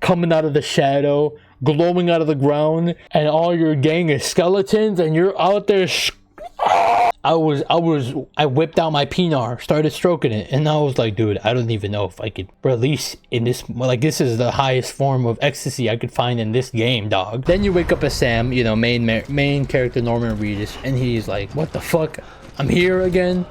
coming out of the shadow, glowing out of the ground, and all your gang is skeletons, and you're out there. I whipped out my pinar, started stroking it, and I was like, dude, I don't even know if I could release in this. Like, this is the highest form of ecstasy I could find in this game, dog. Then you wake up as Sam, you know, main character Norman Reedus, and he's like, what the fuck? I'm here again?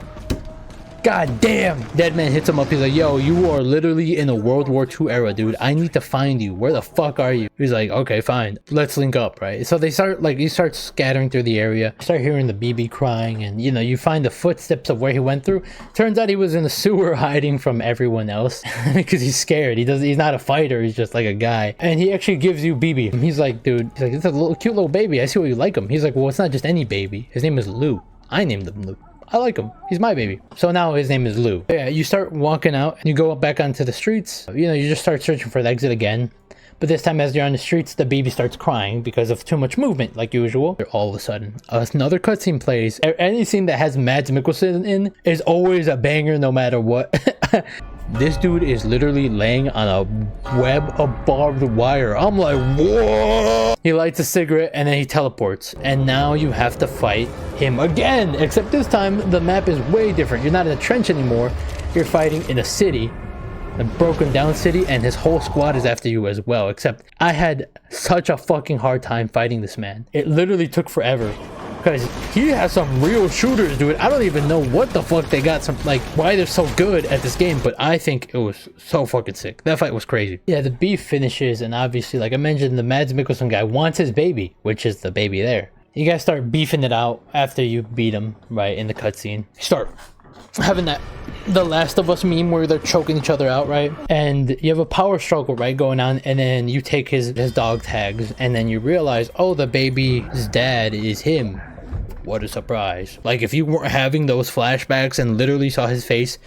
God damn. Deadman hits him up. He's like, yo, you are literally in a World War II era, dude. I need to find you. Where the fuck are you? He's like, okay, fine. Let's link up, right? So they start, like, you start scattering through the area. You start hearing the BB crying, and, you know, you find the footsteps of where he went through. Turns out he was in the sewer hiding from everyone else because he's scared. He's not a fighter. He's just like a guy. And he actually gives you BB. He's like, dude, he's like, it's a cute little baby. I see why you like him. He's like, well, it's not just any baby. His name is Lou. I named him Lou. I like him. He's my baby. So now his name is Lou. Yeah, you start walking out and you go back onto the streets. You know, you just start searching for the exit again. But this time as you're on the streets, the baby starts crying because of too much movement, like usual. All of a sudden, another cutscene plays. Any scene that has Mads Mikkelsen in is always a banger no matter what. This dude is literally laying on a web of barbed wire. I'm like, whoa! He lights a cigarette and then he teleports. And now you have to fight him again. Except this time, the map is way different. You're not in a trench anymore. You're fighting in a city. A broken down city, and his whole squad is after you as well. Except I had such a fucking hard time fighting this man. It literally took forever. Because he has some real shooters, dude. I don't even know what the fuck they got, like why they're so good at this game, but I think it was so fucking sick. That fight was crazy. Yeah, the beef finishes, and obviously, like I mentioned, the Mads Mikkelsen guy wants his baby, which is the baby there. You guys start beefing it out after you beat him, right, in the cutscene. Start having that The Last of Us meme where they're choking each other out, right? And you have a power struggle, right, going on, and then you take his dog tags, and then you realize, oh, the baby's dad is him. What a surprise. Like, if you weren't having those flashbacks and literally saw his face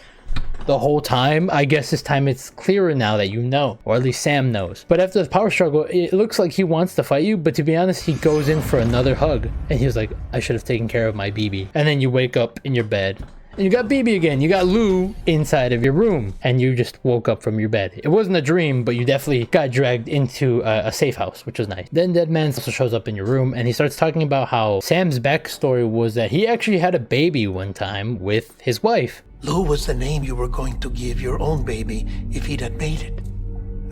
the whole time, I guess this time it's clearer now that you know, or at least Sam knows. But after the power struggle, it looks like he wants to fight you, but to be honest, he goes in for another hug, and he was like, I should have taken care of my BB. And then you wake up in your bed, and you got BB again. You got Lou inside of your room, and you just woke up from your bed. It wasn't a dream, but you definitely got dragged into a safe house, which was nice. Then Deadman also shows up in your room, and he starts talking about how Sam's backstory was that he actually had a baby one time with his wife. Lou was the name you were going to give your own baby if he'd had made it.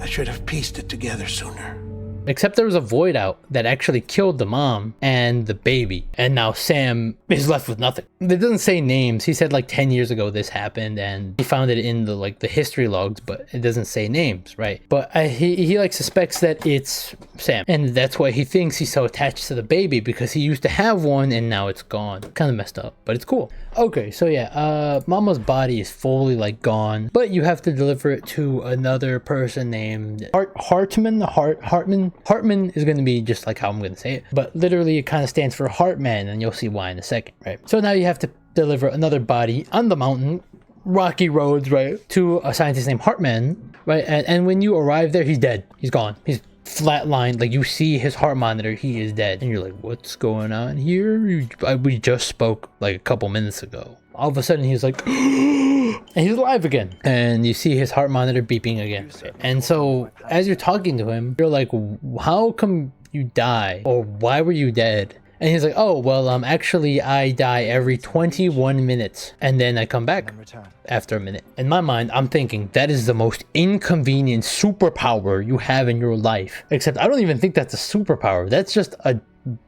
I should have pieced it together sooner. Except there was a void out that actually killed the mom and the baby. And now Sam is left with nothing. It doesn't say names. He said like 10 years ago this happened, and he found it in the history logs, but it doesn't say names, right? But he like suspects that it's Sam. And that's why he thinks he's so attached to the baby, because he used to have one and now it's gone. Kind of messed up, but it's cool. Okay, so yeah, Mama's body is fully like gone, but you have to deliver it to another person named Hartman. Hartman is going to be just like how I'm going to say it, but literally it kind of stands for Heartman, and you'll see why in a second, right? So now you have to deliver another body on the mountain, rocky roads, right, to a scientist named Hartman, right? And when you arrive there, he's dead. He's gone. He's flatlined. Like, you see his heart monitor, he is dead, and you're like, what's going on here? We just spoke like a couple minutes ago. All of a sudden he's like and he's alive again, and you see his heart monitor beeping again. And so as you're talking to him, you're like, how come you die, or why were you dead? And he's like, oh, well, actually I die every 21 minutes, and then I come back after a minute. In my mind, I'm thinking that is the most inconvenient superpower you have in your life. Except I don't even think that's a superpower. That's just a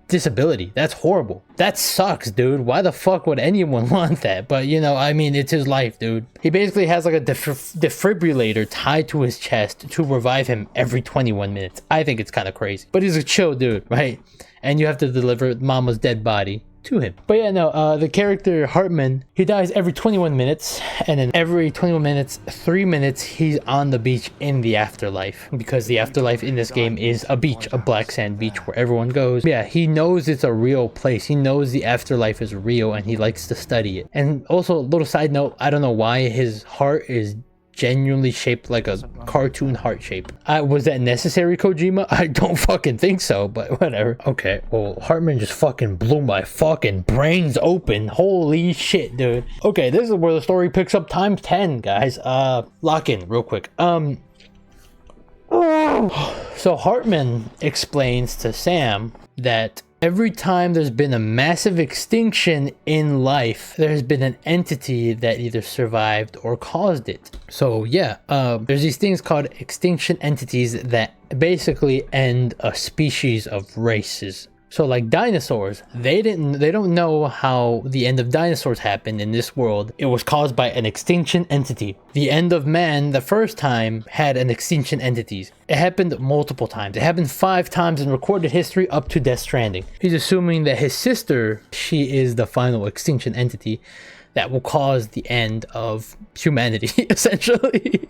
disability. That's horrible. That sucks, dude. Why the fuck would anyone want that? But, you know, I mean, it's his life, dude. He basically has like a defibrillator tied to his chest to revive him every 21 minutes. I think it's kind of crazy, but he's a chill dude, right? And you have to deliver Mama's dead body to him. But yeah, no, the character Hartman, he dies every 21 minutes, and then every 21 minutes, 3 minutes, he's on the beach in the afterlife, because the afterlife in this game is a beach, a black sand beach where everyone goes. Yeah, he knows it's a real place. He knows the afterlife is real, and he likes to study it. And also, a little side note, I don't know why his heart is genuinely shaped like a cartoon heart shape. Was that necessary, Kojima? I don't fucking think so, but whatever. Okay, well, Hartman just fucking blew my fucking brains open. Holy shit, dude. Okay, this is where the story picks up times 10, guys. Lock in real quick. So Hartman explains to Sam that every time there's been a massive extinction in life, there has been an entity that either survived or caused it. So yeah, there's these things called extinction entities that basically end a species of races. So like dinosaurs, they don't know how the end of dinosaurs happened in this world. It was caused by an extinction entity. The end of man, the first time, had an extinction entities. It happened multiple times. It happened 5 times in recorded history up to Death Stranding. He's assuming that his sister, she is the final extinction entity that will cause the end of humanity, essentially.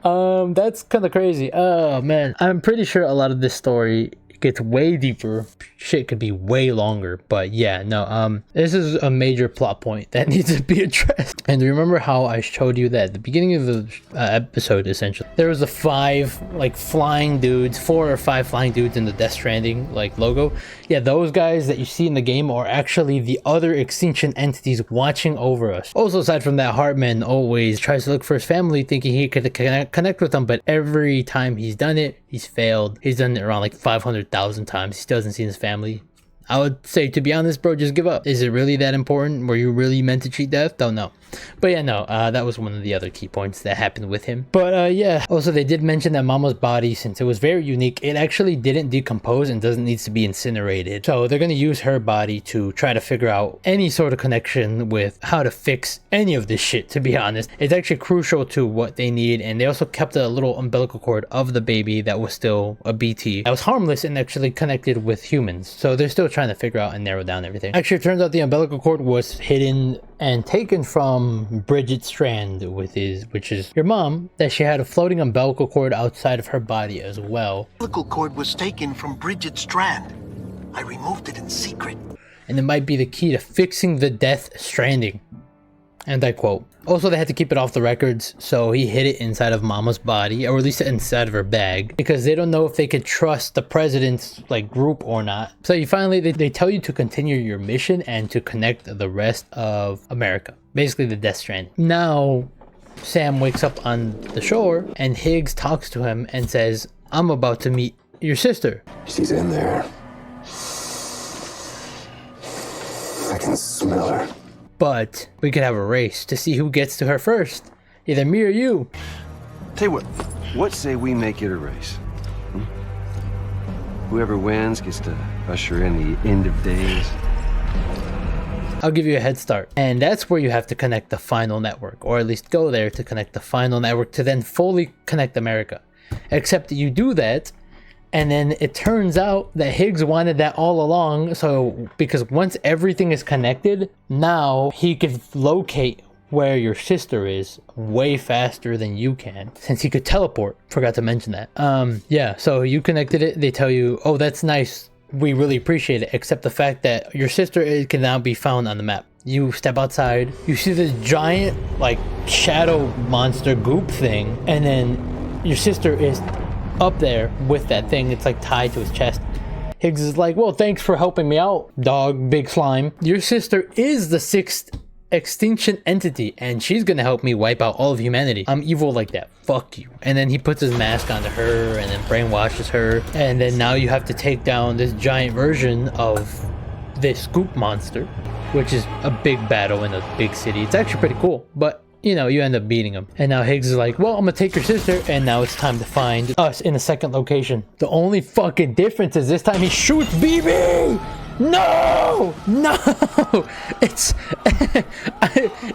That's kind of crazy. Oh man, I'm pretty sure a lot of this story gets way deeper. Shit could be way longer, but yeah, no, this is a major plot point that needs to be addressed. And remember how I showed you that at the beginning of the episode, essentially there was the 5 like flying dudes, 4 or 5 flying dudes in the Death Stranding like logo. Yeah, those guys that you see in the game are actually the other extinction entities watching over us. Also, aside from that, Hartman always tries to look for his family, thinking he could connect with them, but every time he's done it, he's failed. He's done it around like 500,000 times. He still hasn't seen his family. I would say, to be honest, bro, just give up. Is it really that important? Were you really meant to cheat death? Don't know. But yeah, no, that was one of the other key points that happened with him. But yeah, also they did mention that Mama's body, since it was very unique, it actually didn't decompose and doesn't need to be incinerated. So they're going to use her body to try to figure out any sort of connection with how to fix any of this shit, to be honest. It's actually crucial to what they need. And they also kept a little umbilical cord of the baby that was still a BT, that was harmless and actually connected with humans. So they're still trying to figure out and narrow down everything. Actually, it turns out the umbilical cord was hidden and taken from Bridget Strand, which is your mom, that she had a floating umbilical cord outside of her body as well. The umbilical cord was taken from Bridget Strand. I removed it in secret. And it might be the key to fixing the Death Stranding. And I quote. Also, they had to keep it off the records, so he hid it inside of Mama's body, or at least inside of her bag, because they don't know if they could trust the president's like group or not. So you finally, they tell you to continue your mission and to connect the rest of America. Basically the Death Strand. Now, Sam wakes up on the shore and Higgs talks to him and says, I'm about to meet your sister. She's in there. I can smell her. But we could have a race to see who gets to her first. Either me or you. Tell you what say we make it a race? Hmm? Whoever wins gets to usher in the end of days. I'll give you a head start. And that's where you have to connect the final network, or at least go there to connect the final network to then fully connect America. Except you do that, and then it turns out that Higgs wanted that all along. So because once everything is connected, now he can locate where your sister is way faster than you can, since he could teleport. Forgot to mention that. Yeah, so you connected it. They tell you, oh, that's nice, we really appreciate it, except the fact that your sister can now be found on the map. You step outside, you see this giant like shadow monster goop thing, and then your sister is up there with that thing. It's like tied to his chest. Higgs is like, well, thanks for helping me out, dog, big slime. Your sister is the 6th extinction entity, and she's gonna help me wipe out all of humanity. I'm evil like that, fuck you. And then he puts his mask onto her and then brainwashes her, and then now you have to take down this giant version of this goop monster, which is a big battle in a big city. It's actually pretty cool, but you know, you end up beating him. And now Higgs is like, well, I'm gonna take your sister, and now it's time to find us in a second location. The only fucking difference is this time he shoots BB! No! No! It's...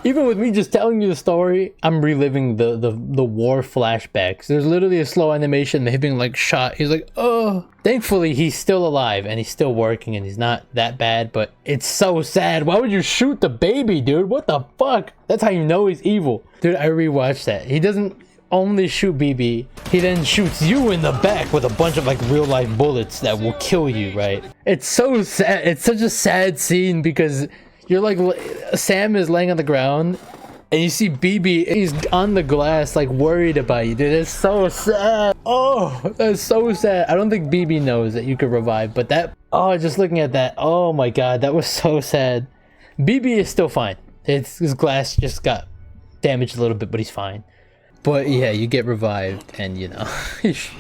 even with me just telling you the story, I'm reliving the war flashbacks. There's literally a slow animation of him being like shot. He's like, oh. Thankfully, he's still alive and he's still working and he's not that bad, but it's so sad. Why would you shoot the baby, dude? What the fuck? That's how you know he's evil. Dude, I rewatched that. He doesn't only shoot BB, he then shoots you in the back with a bunch of like real life bullets that will kill you, right? It's so sad. It's such a sad scene because you're like, Sam is laying on the ground and you see BB, he's on the glass, like worried about you, dude. It's so sad. Oh, that's so sad. I don't think BB knows that you could revive, but that, oh, just looking at that, oh my god, that was so sad. BB is still fine. His glass just got damaged a little bit, but he's fine. But yeah, you get revived and you know,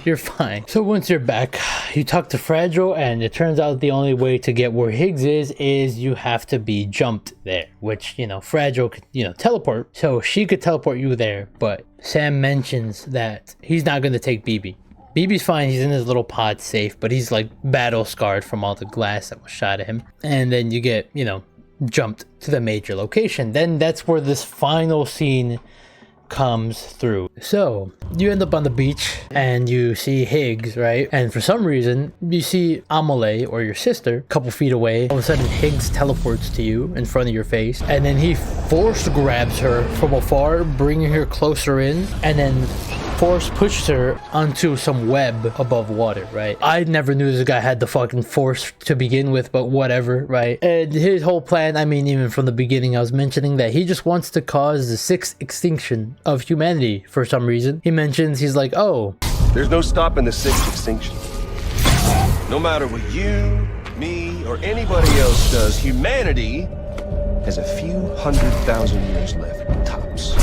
you're fine. So once you're back, you talk to Fragile, and it turns out the only way to get where Higgs is you have to be jumped there, which, you know, Fragile could, you know, teleport. So she could teleport you there, but Sam mentions that he's not going to take BB. BB's fine, he's in his little pod safe, but he's like battle scarred from all the glass that was shot at him. And then you get, you know, jumped to the major location. Then that's where this final scene comes through. So you end up on the beach and you see Higgs, right? And for some reason you see Amelie, or your sister, a couple feet away. All of a sudden Higgs teleports to you in front of your face, and then he force grabs her from afar, bringing her closer in, and then force pushes her onto some web above water, right? I never knew this guy had the fucking force to begin with, but whatever, right? And his whole plan, I mean, even from the beginning I was mentioning that he just wants to cause the 6th extinction of humanity for some reason. He mentions, he's like, oh, There's no stopping the 6th extinction. No matter what you, me, or anybody else does, humanity has a few 100,000 years left, tops.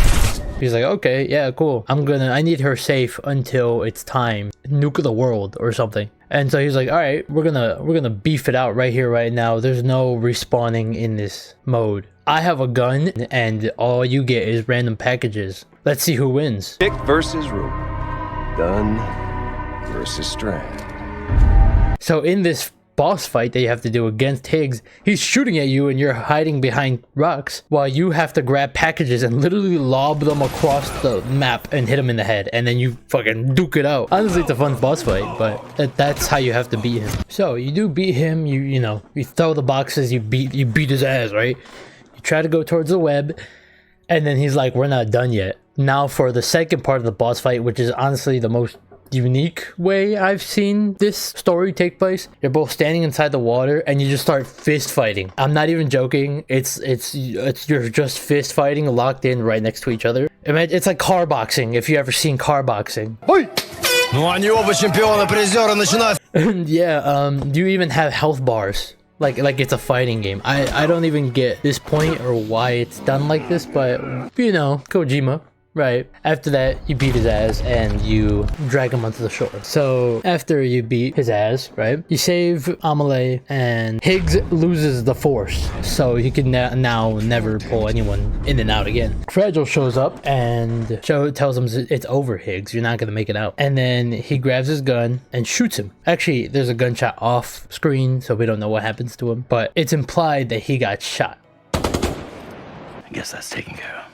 he's like, okay, yeah, cool. I need her safe until it's time. Nuke the world or something. And so he's like, all right, we're gonna beef it out right here, right now. There's no respawning in this mode. I have a gun, and all you get is random packages. Let's see who wins. Pick versus rule. Gun versus strand. So in this boss fight that you have to do against Higgs, he's shooting at you and you're hiding behind rocks while you have to grab packages and literally lob them across the map and hit him in the head, and then you fucking duke it out. Honestly, it's a fun boss fight, but that's how you have to beat him. So you do beat him, you know, you throw the boxes, you beat his ass, right? You try to go towards the web, and then he's like, we're not done yet. Now for the second part of the boss fight, which is honestly the most unique way I've seen this story take place. You're both standing inside the water and you just start fist fighting. I'm not even joking. It's you're just fist fighting locked in right next to each other. It's like car boxing, if you ever seen car boxing. Yeah, you even have health bars. Like it's a fighting game. I don't even get this point or why it's done like this, but you know, Kojima. Right. After that, you beat his ass and you drag him onto the shore. So after you beat his ass, right, you save Amelie, and Higgs loses the force. So he can now never pull anyone in and out again. Fragile shows up and tells him it's over, Higgs. You're not going to make it out. And then he grabs his gun and shoots him. Actually, there's a gunshot off screen, so we don't know what happens to him. But it's implied that he got shot. I guess that's taken care of.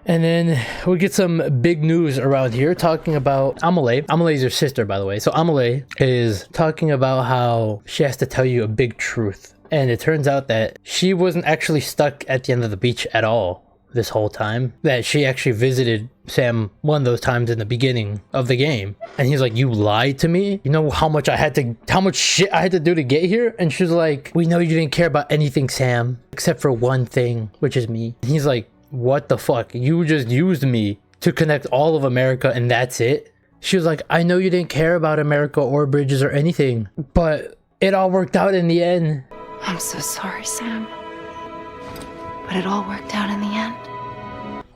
And then we get some big news around here talking about Amelie. Amelie's your sister, by the way. So Amelie is talking about how she has to tell you a big truth. And it turns out that she wasn't actually stuck at the end of the beach at all this whole time. That she actually visited Sam one of those times in the beginning of the game. And he's like, you lied to me? You know how much shit I had to do to get here? And she's like, we know you didn't care about anything, Sam, except for one thing, which is me. And he's like, what the fuck? You just used me to connect all of America and that's it? She was like, I know you didn't care about America or bridges or anything, but it all worked out in the end. I'm so sorry, Sam. But it all worked out in the end.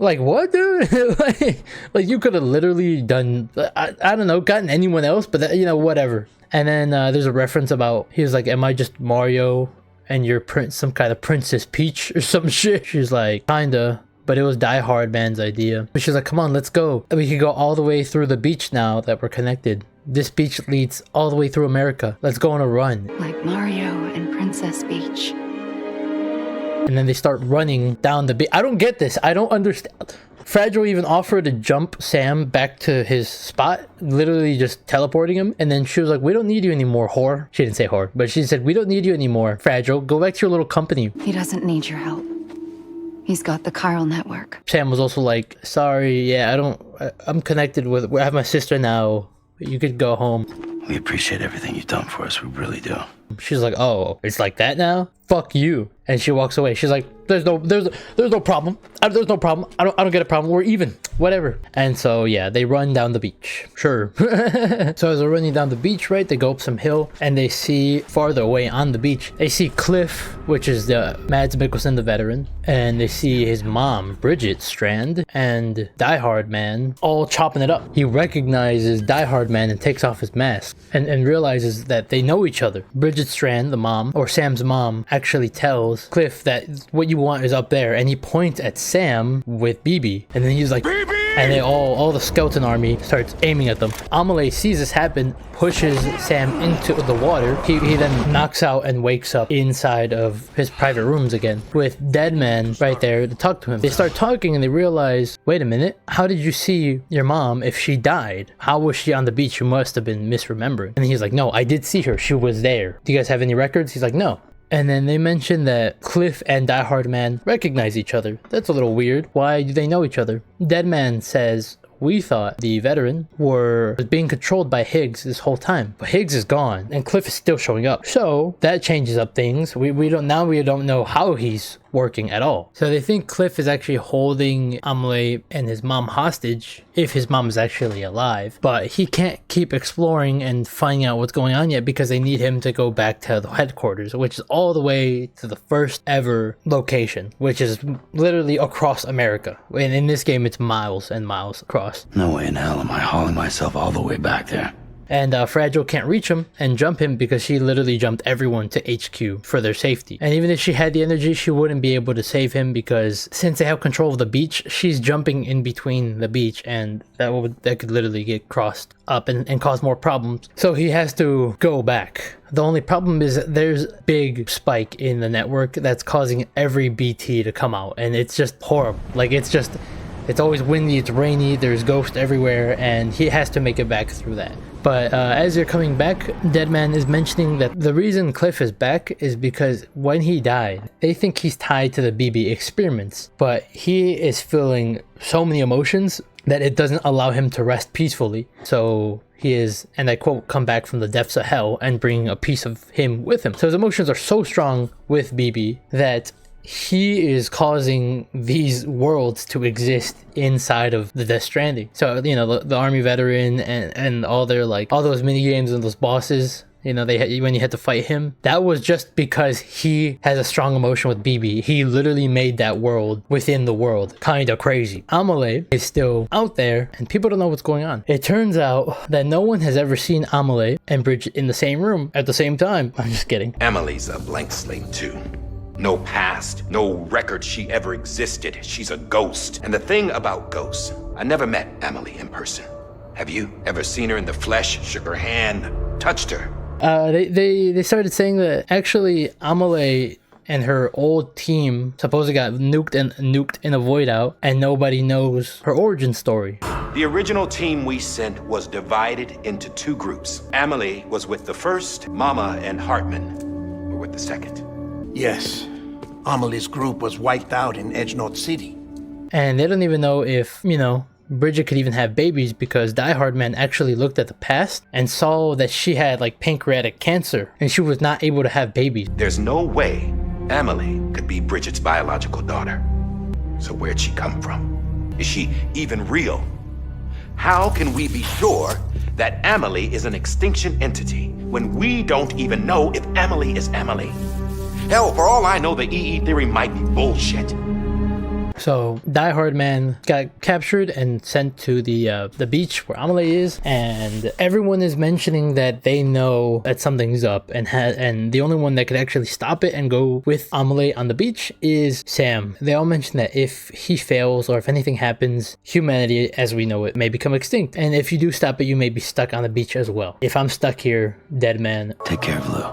Like, what, dude? like you could have literally done, I don't know, gotten anyone else, but that, you know, whatever. And then there's a reference about, he was like, am I just Mario and you're some kind of Princess Peach or some shit? She's like, kinda. But it was Die Hard Man's idea. But she's like, come on, let's go. We can go all the way through the beach now that we're connected. This beach leads all the way through America. Let's go on a run. Like Mario and Princess Peach. And then they start running down the beach. I don't get this. I don't understand. Fragile even offered to jump Sam back to his spot, literally just teleporting him. And then she was like, we don't need you anymore, whore. She didn't say whore, but she said, we don't need you anymore, Fragile. Go back to your little company. He doesn't need your help. He's got the chiral network. Sam was also like, sorry, yeah, I'm connected with, I have my sister now. You could go home. We appreciate everything you've done for us. We really do. She's like, oh, it's like that now? Fuck you. And she walks away. She's like, there's no problem. There's no problem. I don't get a problem. We're even. Whatever. And so yeah, they run down the beach. Sure. So as they're running down the beach, right, they go up some hill and they see farther away on the beach, they see Cliff, which is the Mads Mikkelsen, the veteran, and they see his mom, Bridget Strand, and Die Hard Man all chopping it up. He recognizes Die Hard Man and takes off his mask and realizes that they know each other. Bridget Strand, the mom, or Sam's mom, actually tells Cliff that what you want is up there, and he points at Sam with BB, and then he's like, BB! And they all the skeleton army starts aiming at them. Amelie sees this happen, pushes Sam into the water. He then knocks out and wakes up inside of his private rooms again with Deadman right there to talk to him. They start talking and they realize, wait a minute, how did you see your mom if she died? How was she on the beach? You must have been misremembering. And he's like, no, I did see her. She was there. Do you guys have any records? He's like, no. And then they mention that Cliff and Die Hard Man recognize each other. That's a little weird. Why do they know each other? Deadman says, we thought the veteran was being controlled by Higgs this whole time, but Higgs is gone and Cliff is still showing up. So that changes up things. We don't know how he's working at all. So they think Cliff is actually holding Amelie and his mom hostage if his mom is actually alive, but he can't keep exploring and finding out what's going on yet because they need him to go back to the headquarters, which is all the way to the first ever location, which is literally across America. And in this game, it's miles and miles across. No way in hell am I hauling myself all the way back there. And Fragile can't reach him and jump him because she literally jumped everyone to HQ for their safety. And even if she had the energy, she wouldn't be able to save him because since they have control of the beach, she's jumping in between the beach and that could literally get crossed up and cause more problems. So he has to go back. The only problem is that there's a big spike in the network that's causing every BT to come out, and it's just horrible. Like it's always windy, it's rainy, there's ghosts everywhere, and he has to make it back through that. But as you're coming back, Deadman is mentioning that the reason Cliff is back is because when he died, they think he's tied to the BB experiments, but he is feeling so many emotions that it doesn't allow him to rest peacefully. So he is, and I quote, come back from the depths of hell and bring a piece of him with him. So his emotions are so strong with BB that he is causing these worlds to exist inside of the Death Stranding. So, you know, the army veteran and all their, like, all those mini games and those bosses, you know, when you had to fight him, that was just because he has a strong emotion with BB. He literally made that world within the world. Kind of crazy. Amelie is still out there and people don't know what's going on. It turns out that no one has ever seen Amelie and Bridget in the same room at the same time. I'm just kidding. Amelie's a blank slate too. No past, no record she ever existed. She's a ghost. And the thing about ghosts, I never met Amelie in person. Have you ever seen her in the flesh, shook her hand, touched her? They started saying that actually Amelie and her old team supposedly got nuked in a void out, and nobody knows her origin story. The original team we sent was divided into two groups. Amelie was with the first, Mama and Hartman were with the second. Yes. Amelie's group was wiped out in Edge North City. And they don't even know if, you know, Bridget could even have babies because Die Hard Man actually looked at the past and saw that she had like pancreatic cancer and she was not able to have babies. There's no way Amelie could be Bridget's biological daughter. So where'd she come from? Is she even real? How can we be sure that Amelie is an extinction entity when we don't even know if Amelie is Amelie? Hell, for all I know, the EE theory might be bullshit. So Die Hard Man got captured and sent to the beach where Amelie is, and everyone is mentioning that they know that something's up, and the only one that could actually stop it and go with Amelie on the beach is Sam. They all mention that if he fails or if anything happens, humanity as we know it may become extinct, and if you do stop it, you may be stuck on the beach as well. If I'm stuck here, Dead Man, take care of Lou.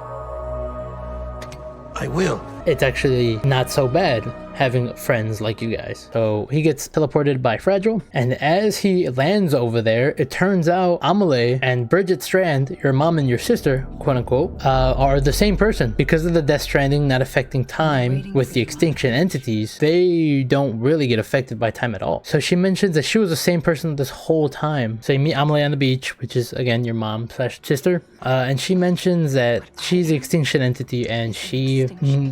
I will. it's actually not so bad having friends like you guys. So he gets teleported by Fragile, and as he lands over there, it turns out Amelie and Bridget Strand, your mom and your sister, quote unquote, are the same person. Because of the Death Stranding not affecting time with the extinction entities, they don't really get affected by time at all. So she mentions that she was the same person this whole time. So you meet Amelie on the beach, which is again your mom slash sister, and she mentions that she's the extinction entity, and she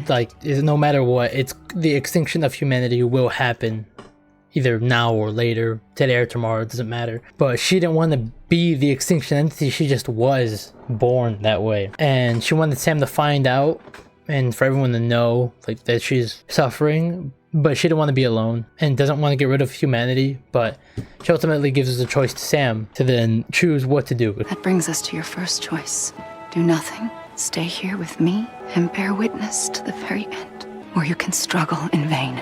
like is, no matter what, it's the extinction of humanity will happen either now or later, today or tomorrow, it doesn't matter. But she didn't want to be the extinction entity, she just was born that way. And she wanted Sam to find out and for everyone to know like that she's suffering, but she didn't want to be alone and doesn't want to get rid of humanity. But she ultimately gives us a choice to Sam to then choose what to do. That brings us to your first choice. Do nothing. Stay here with me and bear witness to the very end. Or you can struggle in vain,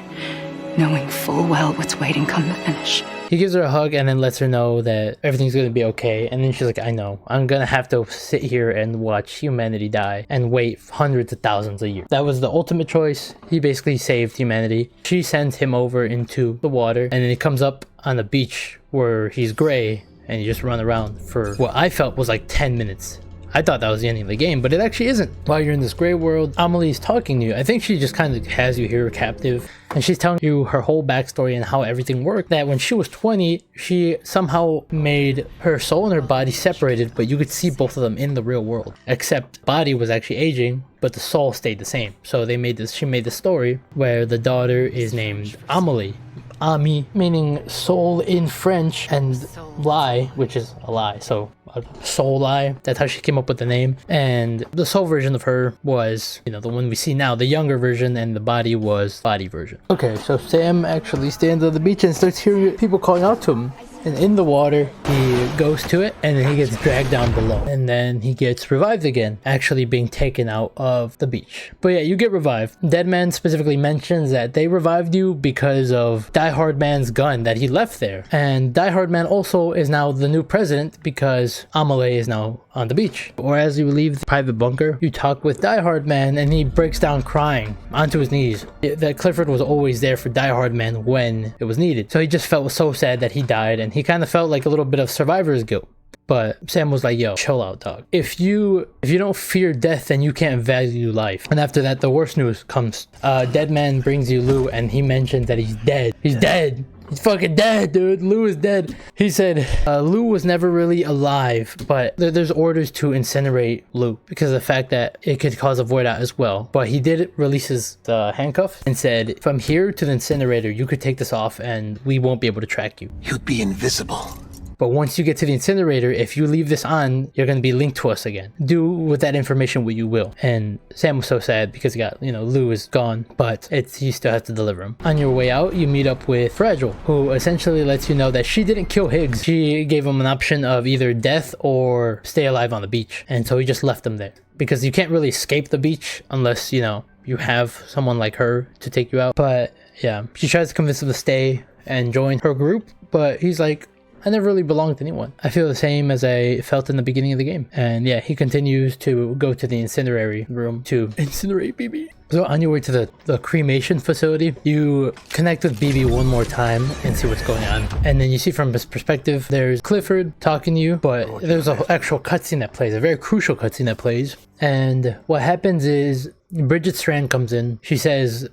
knowing full well what's waiting come the finish. He gives her a hug and then lets her know that everything's gonna be okay. And then she's like, I know, I'm gonna have to sit here and watch humanity die and wait hundreds of thousands of years. That was the ultimate choice. He basically saved humanity. She sends him over into the water, and then he comes up on the beach where he's gray and you just run around for what I felt was like 10 minutes. I thought that was the ending of the game, but it actually isn't. While you're in this gray world, Amelie's talking to you. I think she just kind of has you here captive, and she's telling you her whole backstory and how everything worked. That when she was 20, she somehow made her soul and her body separated, but you could see both of them in the real world. Except body was actually aging, but the soul stayed the same. So they made this. She made the story where the daughter is named Amelie. Ami, meaning soul in French, and lie, which is a lie. So a soul lie, that's how she came up with the name. And the soul version of her was, you know, the one we see now, the younger version, and the body was body version. Okay, so Sam actually stands on the beach and starts hearing people calling out to him. And in the water, he goes to it, and then he gets dragged down below. And then he gets revived again, actually being taken out of the beach. But yeah, you get revived. Deadman specifically mentions that they revived you because of Die Hard Man's gun that he left there. And Die Hard Man also is now the new president because Amelie is now on the beach. Or as you leave the private bunker, you talk with Die Hard Man, and he breaks down crying onto his knees. That Clifford was always there for Die Hard Man when it was needed. So he just felt so sad that he died, and he kind of felt like a little bit of survivor's guilt. But Sam was like, yo, chill out, dog. If you don't fear death, then you can't value life. And after that, the worst news comes. Deadman brings you Lou, and he mentioned that he's dead. He's dead. He's fucking dead, dude. Lou is dead. He said Lou was never really alive, but there's orders to incinerate Lou because of the fact that it could cause a void out as well. But he did release his handcuffs and said, from here to the incinerator, you could take this off and we won't be able to track you. You'd be invisible. But once you get to the incinerator, if you leave this on, you're going to be linked to us again. Do with that information what you will. And Sam was so sad because he got, you know, Lou is gone, but he still has to deliver him. On your way out, you meet up with Fragile, who essentially lets you know that she didn't kill Higgs. She gave him an option of either death or stay alive on the beach. And so he just left him there because you can't really escape the beach unless, you know, you have someone like her to take you out. But yeah, she tries to convince him to stay and join her group, but he's like, I never really belonged to anyone. I feel the same as I felt in the beginning of the game. And yeah, he continues to go to the incendiary room to incinerate BB. So on your way to the cremation facility, you connect with BB one more time and see what's going on. And then you see from his perspective, there's Clifford talking to you, but there's an actual cutscene that plays, a very crucial cutscene that plays. And what happens is Bridget Strand comes in. She says,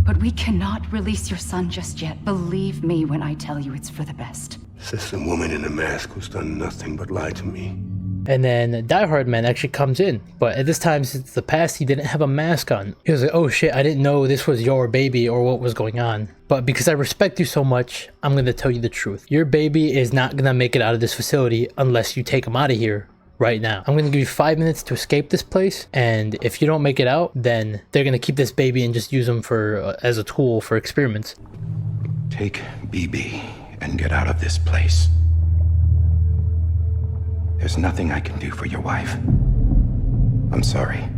But we cannot release your son just yet. Believe me when I tell you it's for the best. Assistant woman in a mask who's done nothing but lie to me. And then Die Hard Man actually comes in, but at this time, since the past, he didn't have a mask on. He was like, oh shit, I didn't know this was your baby or what was going on. But because I respect you so much, I'm gonna tell you the truth. Your baby is not gonna make it out of this facility unless you take him out of here right now. I'm gonna give you 5 minutes to escape this place, and if you don't make it out, then they're gonna keep this baby and just use him for as a tool for experiments. Take BB and get out of this place. There's nothing I can do for your wife. I'm sorry.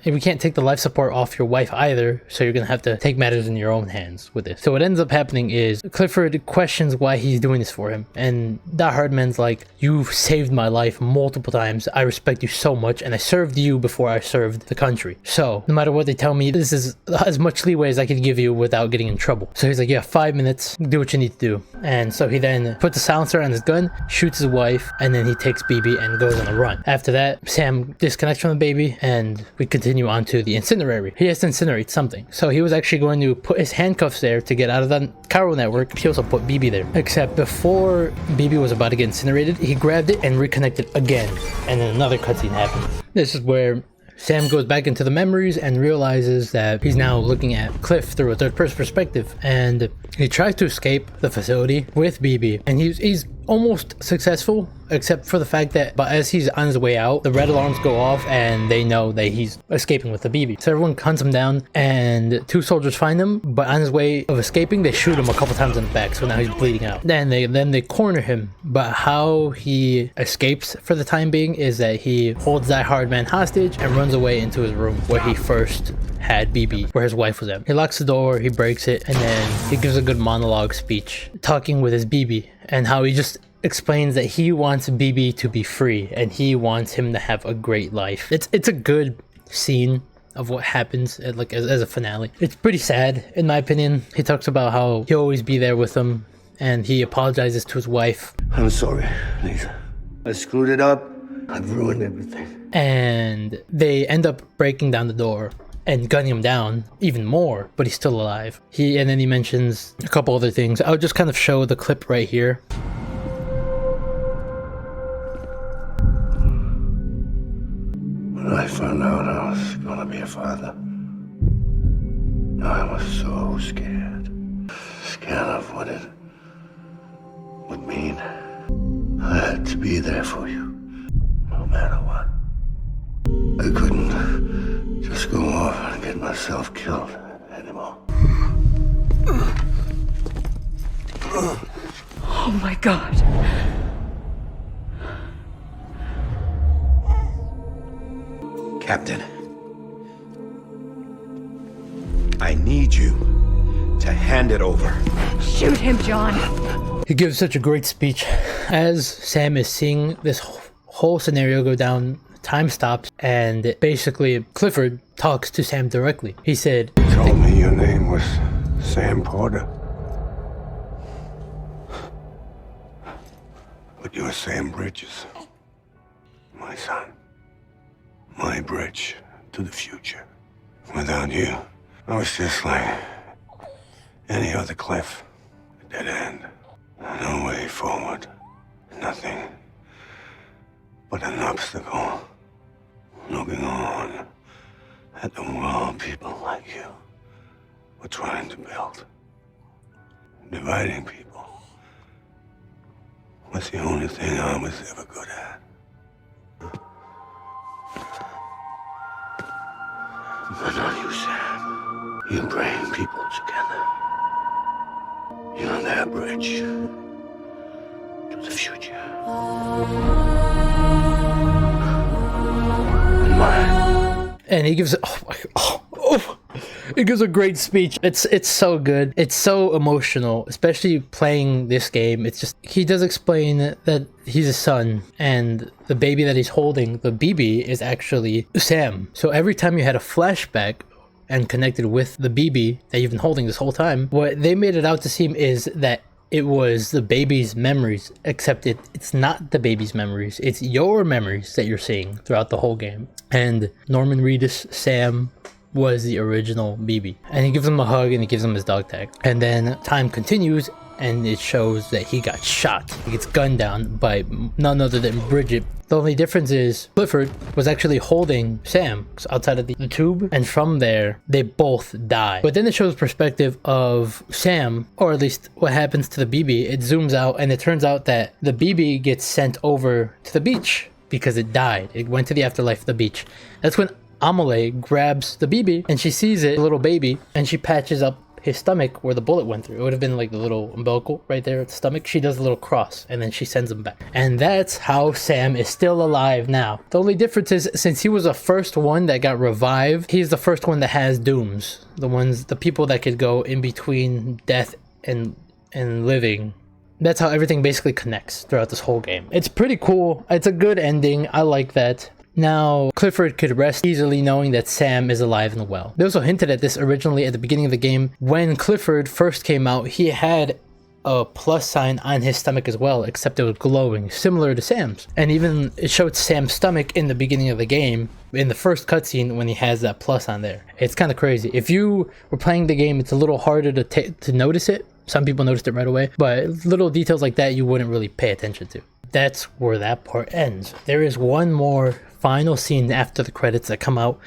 and we can't take the life support off your wife either, so you're gonna have to take matters in your own hands with this. So what ends up happening is Clifford questions why he's doing this for him, and that Hardman's like, you've saved my life multiple times, I respect you so much, and I served you before I served the country. So no matter what they tell me, this is as much leeway as I can give you without getting in trouble. So he's like, yeah, 5 minutes, do what you need to do. And so he then puts a silencer on his gun, shoots his wife, and then he takes BB and goes on a run. After that, Sam disconnects from the baby, and we continue on to the incinerary. He has to incinerate something. So he was actually going to put his handcuffs there to get out of the chiral network. He also put BB there. Except before BB was about to get incinerated, he grabbed it and reconnected again. And then another cutscene happened. This is where Sam goes back into the memories and realizes that he's now looking at Cliff through a third-person perspective, and he tries to escape the facility with BB, and he's almost successful, except for the fact that as he's on his way out, the red alarms go off and they know that he's escaping with the BB. So everyone hunts him down, and 2 soldiers find him, but on his way of escaping, they shoot him a couple times in the back, so now he's bleeding out. Then they corner him, but how he escapes for the time being is that he holds that Hardman hostage and runs away into his room where he first had BB, where his wife was at. He locks the door, he breaks it, and then he gives a good monologue speech talking with his BB, and how he just explains that he wants BB to be free and he wants him to have a great life. It's a good scene of what happens at, like, as a finale. It's pretty sad in my opinion. He talks about how he'll always be there with him, and he apologizes to his wife. I'm sorry, Lisa. I screwed it up. I've ruined everything. And they end up breaking down the door and gunning him down even more, but he's still alive. And then he mentions a couple other things. I'll just kind of show the clip right here. When I found out I was gonna be a father, I was so scared. Scared of what it would mean. I had to be there for you, no matter what. I couldn't just go off and get myself killed anymore. Oh my God. Captain, I need you to hand it over. Shoot him, John. He gives such a great speech. As Sam is seeing this whole scenario go down, time stops, and basically Clifford talks to Sam directly. He said, You told me your name was Sam Porter. But you're Sam Bridges, my son. My bridge to the future. Without you, I was just like any other cliff. A dead end. No way forward. Nothing but an obstacle. Looking on at the world people like you were trying to build. Dividing people was the only thing I was ever good at. But not you, Sam. You bring people together. You're that bridge to the future. And mine. and he gives he gives a great speech. It's so good. It's so emotional, especially playing this game. It's just, he does explain that he's a son, and the baby that he's holding, the BB, is actually Sam. So every time you had a flashback and connected with the BB that you've been holding this whole time, what they made it out to seem is that it was the baby's memories, except it's not the baby's memories. It's your memories that you're seeing throughout the whole game. And Norman Reedus, Sam, was the original BB. And he gives him a hug and he gives him his dog tag. And then time continues and it shows that he got shot. He gets gunned down by none other than Bridget. The only difference is Clifford was actually holding Sam outside of the tube, and from there they both die. But then it shows perspective of Sam, or at least what happens to the BB. It zooms out and it turns out that the BB gets sent over to the beach because it died. It went to the afterlife of the beach. That's when Amelie grabs the BB and she sees it, a little baby, and she patches up his stomach where the bullet went through. It would have been like the little umbilical right there at the stomach. She does a little cross and then she sends him back. And that's how Sam is still alive now. The only difference is, since he was the first one that got revived, he's the first one that has dooms. The people that could go in between death and living. That's how everything basically connects throughout this whole game. It's pretty cool. It's a good ending. I like that. Now, Clifford could rest easily knowing that Sam is alive and well. They also hinted at this originally at the beginning of the game. When Clifford first came out, he had a plus sign on his stomach as well, except it was glowing, similar to Sam's. And even it showed Sam's stomach in the beginning of the game, in the first cutscene when he has that plus on there. It's kind of crazy. If you were playing the game, it's a little harder to notice it. Some people noticed it right away, but little details like that you wouldn't really pay attention to. That's where that part ends. There is one more final scene after the credits that come out,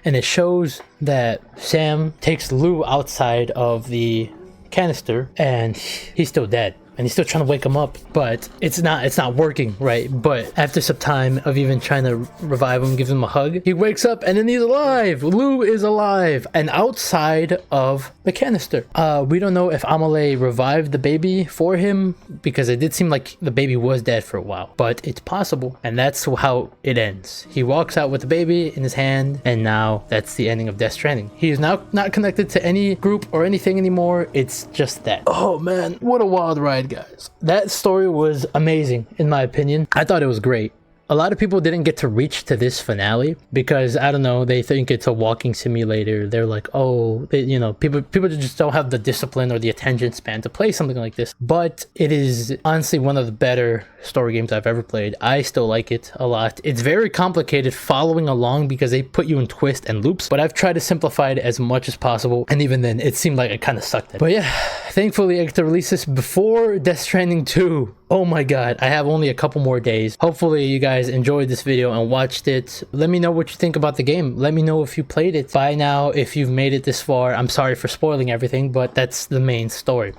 and it shows that Sam takes Lou outside of the canister and he's still dead. And he's still trying to wake him up, but it's not working, right? But after some time of even trying to revive him, give him a hug, he wakes up and then he's alive. Lou is alive and outside of the canister. We don't know if Amelie revived the baby for him, because it did seem like the baby was dead for a while, but it's possible. And that's how it ends. He walks out with the baby in his hand, and now that's the ending of Death Stranding. He is now not connected to any group or anything anymore. It's just that. Oh man, what a wild ride, guys. That story was amazing in my opinion. I thought it was great. A lot of people didn't get to reach to this finale because, I don't know, they think it's a walking simulator. They're like, oh, people just don't have the discipline or the attention span to play something like this. But it is honestly one of the better story games I've ever played. I still like it a lot. It's very complicated following along because they put you in twists and loops, but I've tried to simplify it as much as possible, and even then it seemed like I kind of sucked at it. But yeah, thankfully I get to release this before Death Stranding 2. Oh my god, I have only a couple more days. Hopefully you guys enjoyed this video and watched it. Let me know what you think about the game. Let me know if you played it by now, if you've made it this far. I'm sorry for spoiling everything, but that's the main story.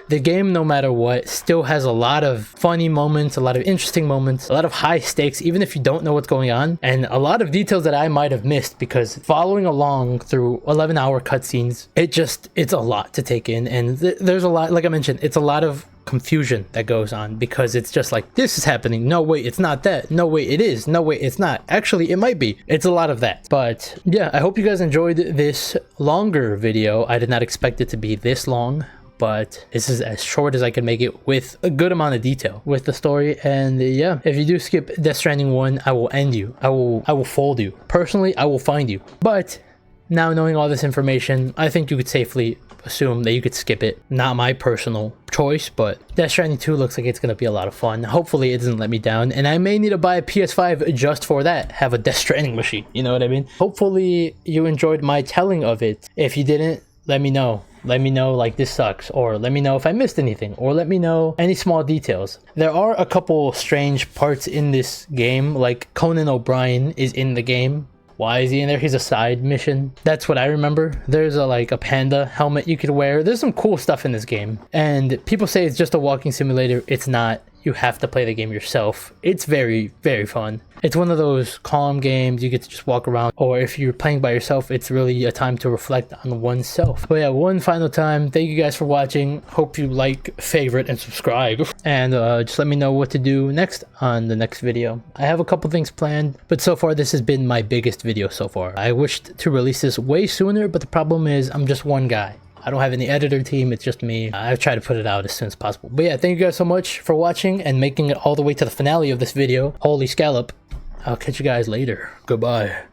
The game, no matter what, still has a lot of funny moments, a lot of interesting moments, a lot of high stakes, even if you don't know what's going on, and a lot of details that I might have missed because following along through 11-hour cutscenes, it's a lot to take in, and there's a lot, like I mentioned, it's a lot of confusion that goes on because it's just like, this is happening, no wait, it's not that, no wait, it is, no wait, it's not, actually it might be. It's a lot of that. But yeah, I hope you guys enjoyed this longer video. I did not expect it to be this long, but this is as short as I can make it with a good amount of detail with the story. And yeah, if you do skip Death Stranding 1, I will end you. I will fold you. Personally, I will find you. But now knowing all this information, I think you could safely assume that you could skip it. Not my personal choice, but Death Stranding 2 looks like it's going to be a lot of fun. Hopefully it doesn't let me down, and I may need to buy a PS5 just for that. Have a Death Stranding machine, you know what I mean? Hopefully you enjoyed my telling of it. If you didn't, let me know. Let me know like this sucks, or let me know if I missed anything, or let me know any small details. There are a couple strange parts in this game, like Conan O'Brien is in the game. Why is he in there? He's a side mission. That's what I remember. There's a panda helmet you could wear. There's some cool stuff in this game, and people say it's just a walking simulator. It's not. You have to play the game yourself. It's very, very fun. It's one of those calm games you get to just walk around, or if you're playing by yourself, it's really a time to reflect on oneself. But yeah, one final time, thank you guys for watching. Hope you like, favorite, and subscribe. And just let me know what to do next on the next video. I have a couple things planned, but so far this has been my biggest video so far. I wished to release this way sooner, but the problem is I'm just one guy. I don't have any editor team, it's just me. I've tried to put it out as soon as possible. But yeah, thank you guys so much for watching and making it all the way to the finale of this video. Holy scallop. I'll catch you guys later. Goodbye.